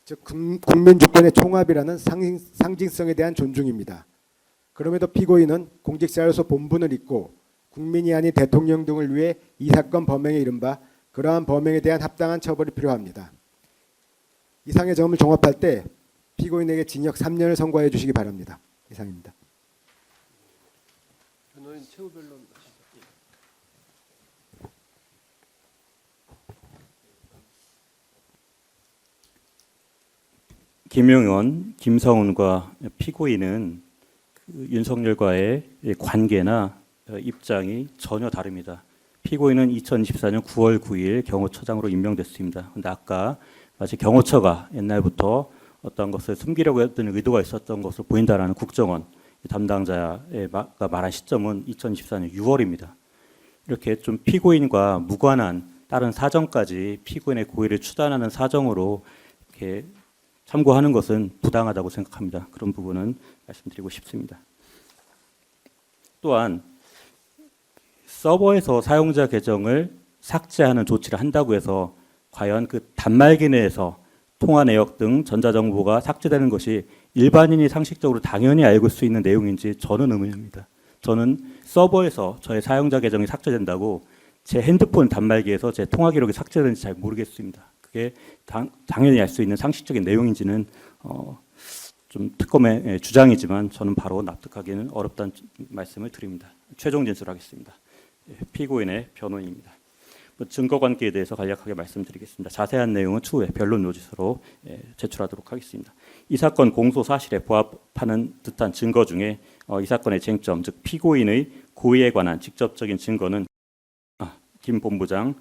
Speaker 7: 즉 국민 주권의 총합이라는 상징성에 대한 존중입니다. 그럼에도 피고인은 공직자로서 본분을 잊고 국민이 아닌 대통령 등을 위해 이 사건 범행에 이른바 그러한 범행에 대한 합당한 처벌이 필요합니다. 이상의 점을 종합할 때 피고인에게 징역 3년을 선고해 주시기 바랍니다. 이상입니다.
Speaker 1: 변호인 최후 변론 하시죠.
Speaker 2: 김용현, 김성훈과 피고인은 그 윤석열과의 관계나 입장이 전혀 다릅니다. 피고인은 2024년 9월 9일 경호처장으로 임명됐습니다. 그런데 아까 마치 경호처가 옛날부터 어떤 것을 숨기려고 했던 의도가 있었던 것으로 보인다라는 국정원 담당자가 말한 시점은 2024년 6월입니다. 이렇게 좀 피고인과 무관한 다른 사정까지 피고인의 고의를 추단하는 사정으로 이렇게 참고하는 것은 부당하다고 생각합니다. 그런 부분은 말씀드리고 싶습니다. 또한 서버에서 사용자 계정을 삭제하는 조치를 한다고 해서 과연 그 단말기 내에서 통화 내역 등 전자정보가 삭제되는 것이 일반인이 상식적으로 당연히 알고 수 있는 내용인지 저는 의문입니다. 저는 서버에서 저의 사용자 계정이 삭제된다고 제 핸드폰 단말기에서 제 통화 기록이 삭제되는지 잘 모르겠습니다. 그게 당연히 알 수 있는 상식적인 내용인지는 좀 특검의 주장이지만 저는 바로 납득하기는 어렵다는 말씀을 드립니다. 최종 진술하겠습니다. 피고인의 변호인입니다. 증거 관계에 대해서 간략하게 말씀드리겠습니다. 자세한 내용은 추후에 변론 노지서로 제출하도록 하겠습니다. 이 사건 공소 사실에 부합하는 듯한 증거 중에 이 사건의 쟁점, 즉 피고인의 고의에 관한 직접적인 증거는 김 본부장,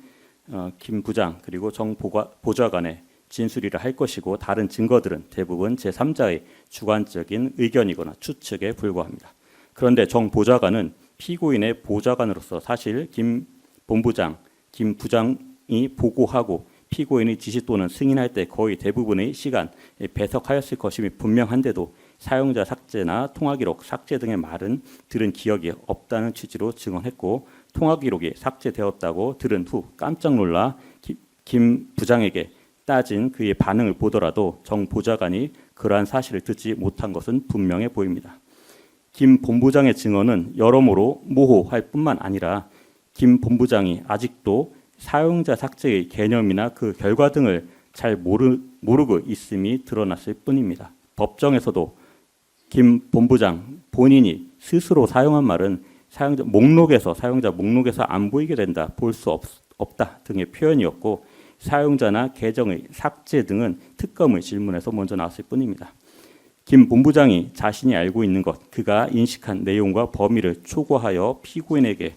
Speaker 2: 김 부장 그리고 정 보좌관의 진술이라 할 것이고 다른 증거들은 대부분 제3자의 주관적인 의견이거나 추측에 불과합니다. 그런데 정 보좌관은 피고인의 보좌관으로서 사실 김 본부장, 김 부장이 보고하고 피고인의 지시 또는 승인할 때 거의 대부분의 시간 배석하였을 것임이 분명한데도 사용자 삭제나 통화기록 삭제 등의 말은 들은 기억이 없다는 취지로 증언했고 통화기록이 삭제되었다고 들은 후 깜짝 놀라 김 부장에게 따진 그의 반응을 보더라도 정 보좌관이 그러한 사실을 듣지 못한 것은 분명해 보입니다. 김 본부장의 증언은 여러모로 모호할 뿐만 아니라 김 본부장이 아직도 사용자 삭제의 개념이나 그 결과 등을 잘 모르고 있음이 드러났을 뿐입니다. 법정에서도 김 본부장 본인이 스스로 사용한 말은 사용자 목록에서 안 보이게 된다, 볼 수 없다 등의 표현이었고 사용자나 계정의 삭제 등은 특검의 질문에서 먼저 나왔을 뿐입니다. 김 본부장이 자신이 알고 있는 것, 그가 인식한 내용과 범위를 초과하여 피고인에게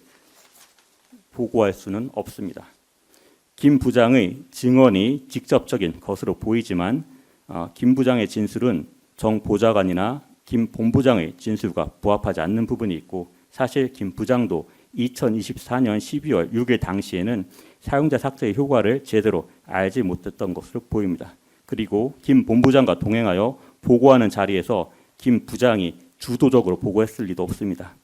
Speaker 2: 보고할 수는 없습니다. 김 부장의 증언이 직접적인 것으로 보이지만 김 부장의 진술은 정 보좌관이나 김 본부장의 진술과 부합하지 않는 부분이 있고 사실 김 부장도 2024년 12월 6일 당시에는 사용자 삭제의 효과를 제대로 알지 못했던 것으로 보입니다. 그리고 김 본부장과 동행하여 보고하는 자리에서 김 부장이 주도적으로 보고했을 리도 없습니다.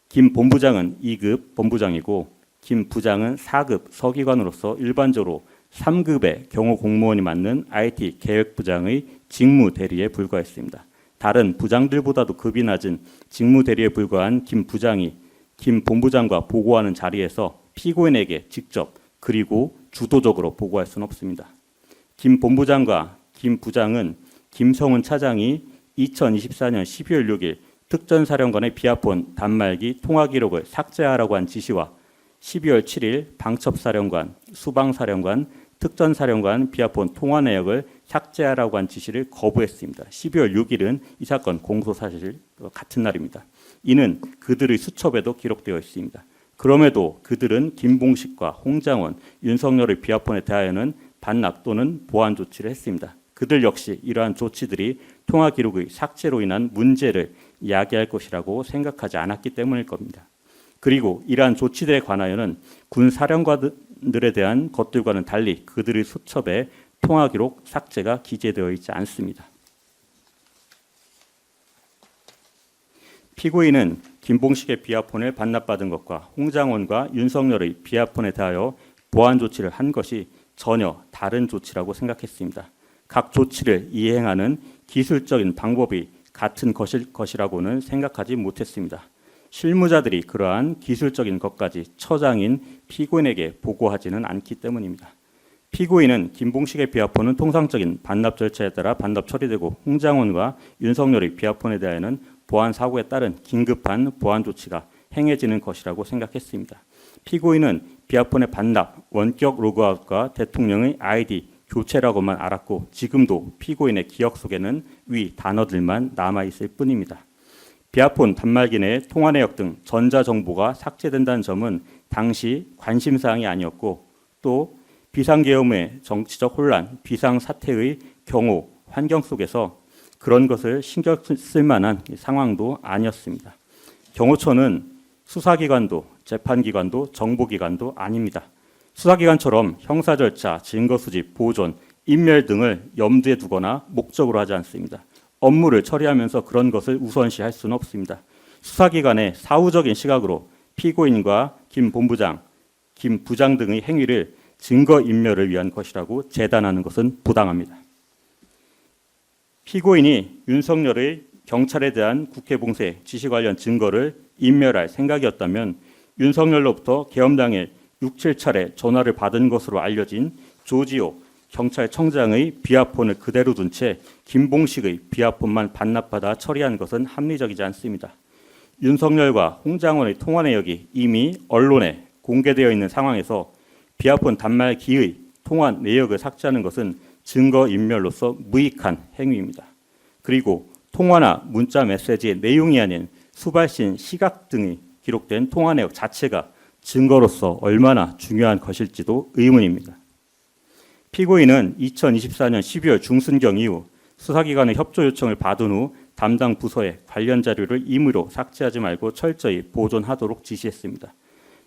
Speaker 2: 김 본부장은 2급 본부장이고 김 부장은 4급 서기관으로서 일반적으로 3급의 경호 공무원이 맡는 IT 계획부장의 직무 대리에 불과했습니다. 다른 부장들보다도 급이 낮은 직무 대리에 불과한 김 부장이 김 본부장과 보고하는 자리에서 피고인에게 직접 그리고 주도적으로 보고할 수는 없습니다. 김 본부장과 김 부장은 김성훈 차장이 2024년 12월 6일 특전사령관의 비아폰 단말기 통화 기록을 삭제하라고 한 지시와 12월 7일 방첩사령관, 수방사령관, 특전사령관 비아폰 통화 내역을 삭제하라고 한 지시를 거부했습니다. 12월 6일은 이 사건 공소사실 같은 날입니다. 이는 그들의 수첩에도 기록되어 있습니다. 그럼에도 그들은 김봉식과 홍장원, 윤석열의 비아폰에 대하여는 반납 또는 보완 조치를 했습니다. 그들 역시 이러한 조치들이 통화 기록의 삭제로 인한 문제를 야기할 것이라고 생각하지 않았기 때문일 겁니다. 그리고 이러한 조치들에 관하여는 군 사령관들에 대한 것들과는 달리 그들의 수첩에 통화 기록 삭제가 기재되어 있지 않습니다. 피고인은 김봉식의 비아폰을 반납받은 것과 홍장원과 윤석열의 비아폰에 대하여 보완 조치를 한 것이 전혀 다른 조치라고 생각했습니다. 각 조치를 이행하는 기술적인 방법이 같은 것이라고는 생각하지 못했습니다. 실무자들이 그러한 기술적인 것까지 처장인 피고인에게 보고하지는 않기 때문입니다. 피고인은 김봉식의 비아폰은 통상적인 반납 절차에 따라 반납 처리되고 홍장원과 윤석열의 비아폰에 대하여는 보안 사고에 따른 긴급한 보안 조치가 행해지는 것이라고 생각했습니다. 피고인은 비아폰의 반납, 원격 로그아웃과 대통령의 아이디 교체라고만 알았고 지금도 피고인의 기억 속에는 위 단어들만 남아있을 뿐입니다. 비아폰 단말기 내 통화 내역 등 전자정보가 삭제된다는 점은 당시 관심사항이 아니었고 또 비상계엄의 정치적 혼란, 비상사태의 경호, 환경 속에서 그런 것을 신경 쓸 만한 상황도 아니었습니다. 경호처는 수사기관도 재판기관도 정보기관도 아닙니다. 수사기관처럼 형사 절차, 증거 수집, 보존, 인멸 등을 염두에 두거나 목적으로 하지 않습니다. 업무를 처리하면서 그런 것을 우선시할 수는 없습니다. 수사기관의 사후적인 시각으로 피고인과 김 본부장, 김 부장 등의 행위를 증거 인멸을 위한 것이라고 재단하는 것은 부당합니다. 피고인이 윤석열의 경찰에 대한 국회 봉쇄 지시 관련 증거를 인멸할 생각이었다면 윤석열로부터 계엄당일 6, 7차례 전화를 받은 것으로 알려진 조지호 경찰청장의 비아폰을 그대로 둔 채 김봉식의 비아폰만 반납받아 처리한 것은 합리적이지 않습니다. 윤석열과 홍장원의 통화 내역이 이미 언론에 공개되어 있는 상황에서 비아폰 단말기의 통화 내역을 삭제하는 것은 증거 인멸로서 무익한 행위입니다. 그리고 통화나 문자 메시지의 내용이 아닌 수발신, 시각 등이 기록된 통화 내역 자체가 증거로서 얼마나 중요한 것일지도 의문입니다. 피고인은 2024년 12월 중순경 이후 수사기관의 협조 요청을 받은 후 담당 부서에 관련 자료를 임의로 삭제하지 말고 철저히 보존하도록 지시했습니다.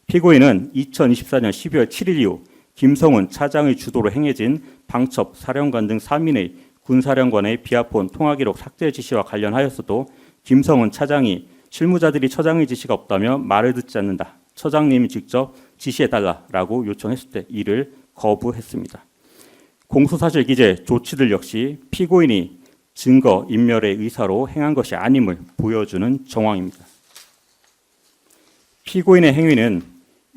Speaker 2: 피고인은 2024년 12월 7일 이후 김성훈 차장의 주도로 행해진 방첩, 사령관 등 3인의 군사령관의 비아폰 통화기록 삭제 지시와 관련하여서도 김성훈 차장이 실무자들이 처장의 지시가 없다며 말을 듣지 않는다. 처장님이 직접 지시해달라고 요청했을 때 이를 거부했습니다. 공소사실 기재 조치들 역시 피고인이 증거 인멸의 의사로 행한 것이 아님을 보여주는 정황입니다. 피고인의 행위는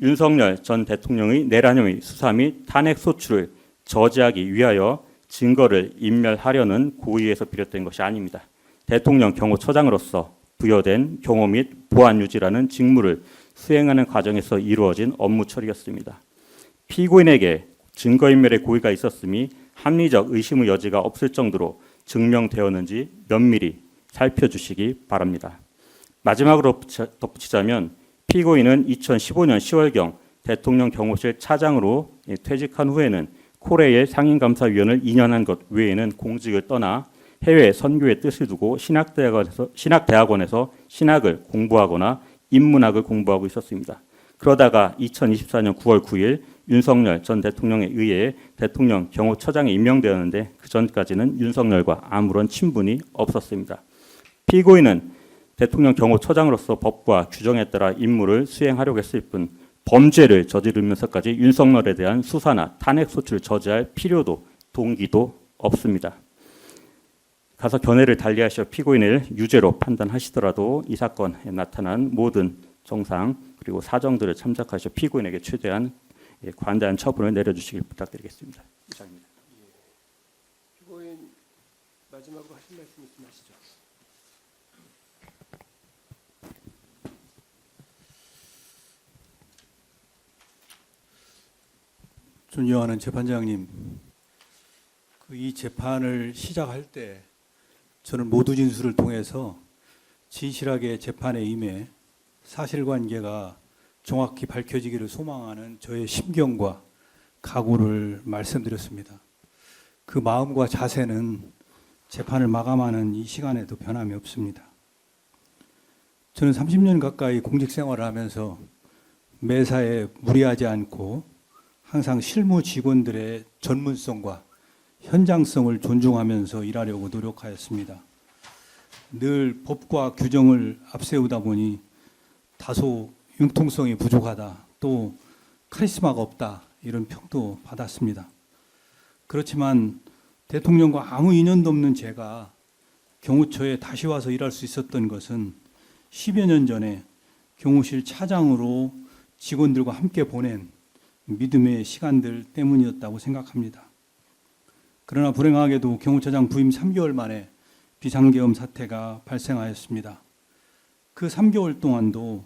Speaker 2: 윤석열 전 대통령의 내란혐의 수사 및 탄핵 소추를 저지하기 위하여 증거를 인멸하려는 고의에서 비롯된 것이 아닙니다. 대통령 경호처장으로서 부여된 경호 및 보안 유지라는 직무를 수행하는 과정에서 이루어진 업무 처리였습니다. 피고인에게 증거인멸의 고의가 있었음이 합리적 의심의 여지가 없을 정도로 증명되었는지 면밀히 살펴주시기 바랍니다. 마지막으로 덧붙이자면 피고인은 2015년 10월경 대통령 경호실 차장으로 퇴직한 후에는 코레일 상임감사위원을 2년 한 것 외에는 공직을 떠나 해외 선교의 뜻을 두고 신학대학원에서 신학을 공부하거나 인문학을 공부하고 있었습니다. 그러다가 2024년 9월 9일 윤석열 전 대통령에 의해 대통령 경호처장에 임명되었는데 그 전까지는 윤석열과 아무런 친분이 없었습니다. 피고인은 대통령 경호처장으로서 법과 규정에 따라 임무를 수행하려고 했을 뿐 범죄를 저지르면서까지 윤석열에 대한 수사나 탄핵 소추를 저지할 필요도 동기도 없습니다. 가서 견해를 달리하셔 피고인을 유죄로 판단하시더라도 이 사건에 나타난 모든 정상 그리고 사정들을 참작하셔 피고인에게 최대한 관대한 처분을 내려주시길 부탁드리겠습니다. 이상입니다.
Speaker 1: 피고인 마지막으로 하실 말씀 있으면 하시죠.
Speaker 3: 존경하는 재판장님, 이 재판을 시작할 때 저는 모두 진술을 통해서 진실하게 재판에 임해 사실관계가 정확히 밝혀지기를 소망하는 저의 심경과 각오를 말씀드렸습니다. 그 마음과 자세는 재판을 마감하는 이 시간에도 변함이 없습니다. 저는 30년 가까이 공직 생활을 하면서 매사에 무리하지 않고 항상 실무 직원들의 전문성과 현장성을 존중하면서 일하려고 노력하였습니다. 늘 법과 규정을 앞세우다 보니 다소 융통성이 부족하다, 또 카리스마가 없다 이런 평도 받았습니다. 그렇지만 대통령과 아무 인연도 없는 제가 경호처에 다시 와서 일할 수 있었던 것은 10여 년 전에 경호실 차장으로 직원들과 함께 보낸 믿음의 시간들 때문이었다고 생각합니다. 그러나 불행하게도 경호처장 부임 3개월 만에 비상계엄 사태가 발생하였습니다. 그 3개월 동안도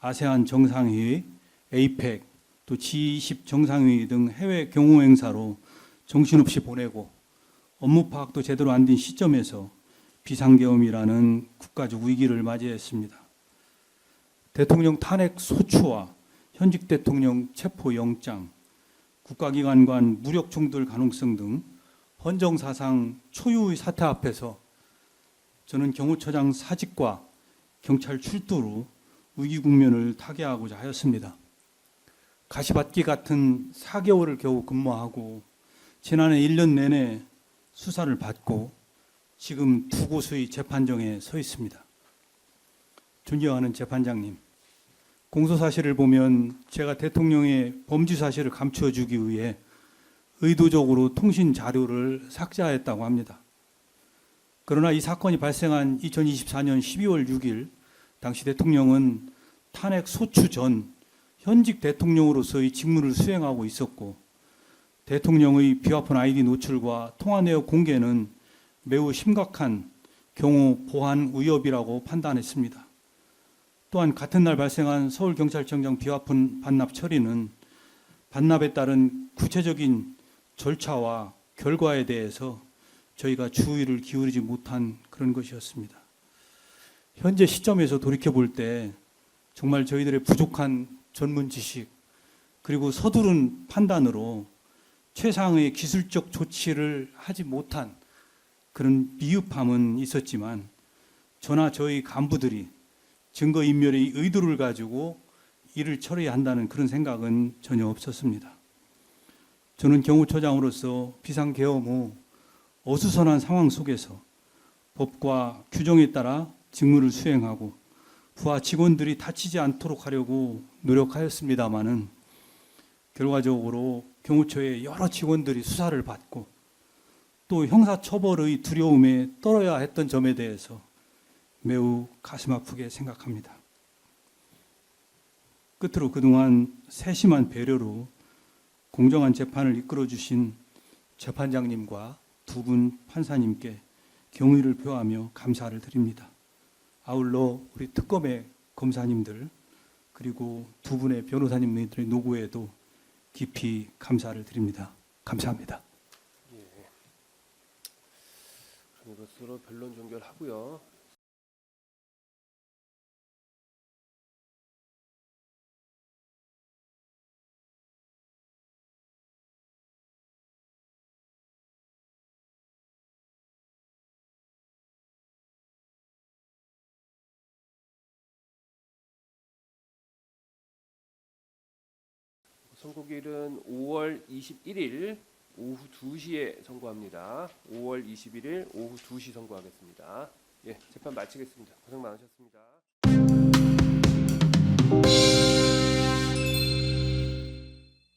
Speaker 3: 아세안 정상회의, 에이펙, 또 G20 정상회의 등 해외 경호 행사로 정신없이 보내고 업무 파악도 제대로 안 된 시점에서 비상계엄이라는 국가적 위기를 맞이했습니다. 대통령 탄핵 소추와 현직 대통령 체포영장, 국가기관 간 무력 충돌 가능성 등 헌정사상 초유의 사태 앞에서 저는 경호처장 사직과 경찰 출두로 위기 국면을 타개하고자 하였습니다. 가시밭기 같은 4개월을 겨우 근무하고 지난해 1년 내내 수사를 받고 지금 두 곳의 재판정에 서 있습니다. 존경하는 재판장님, 공소사실을 보면 제가 대통령의 범죄 사실을 감추어 주기 위해 의도적으로 통신 자료를 삭제하였다고 합니다. 그러나 이 사건이 발생한 2024년 12월 6일 당시 대통령은 탄핵 소추 전 현직 대통령으로서의 직무를 수행하고 있었고 대통령의 비화폰 아이디 노출과 통화 내역 공개는 매우 심각한 경호 보안 위협이라고 판단했습니다. 또한 같은 날 발생한 서울경찰청장 비화폰 반납 처리는 반납에 따른 구체적인 절차와 결과에 대해서 저희가 주의를 기울이지 못한 그런 것이었습니다. 현재 시점에서 돌이켜볼 때 정말 저희들의 부족한 전문 지식 그리고 서두른 판단으로 최상의 기술적 조치를 하지 못한 그런 미흡함은 있었지만 저나 저희 간부들이 증거인멸의 의도를 가지고 일을 처리한다는 그런 생각은 전혀 없었습니다. 저는 경호처장으로서 비상계엄 후 어수선한 상황 속에서 법과 규정에 따라 직무를 수행하고 부하 직원들이 다치지 않도록 하려고 노력하였습니다마는 결과적으로 경호처의 여러 직원들이 수사를 받고 또 형사처벌의 두려움에 떨어야 했던 점에 대해서 매우 가슴 아프게 생각합니다. 끝으로 그동안 세심한 배려로 공정한 재판을 이끌어 주신 재판장님과 두 분 판사님께 경의를 표하며 감사를 드립니다. 아울러 우리 특검의 검사님들 그리고 두 분의 변호사님들의 노고에도 깊이 감사를 드립니다. 감사합니다.
Speaker 1: 그럼 이것으로 변론 종결하고요. 선고일은 5월 21일 오후 2시에 선고합니다. 5월 21일 오후 2시 선고하겠습니다. 예, 재판 마치겠습니다. 고생 많으셨습니다.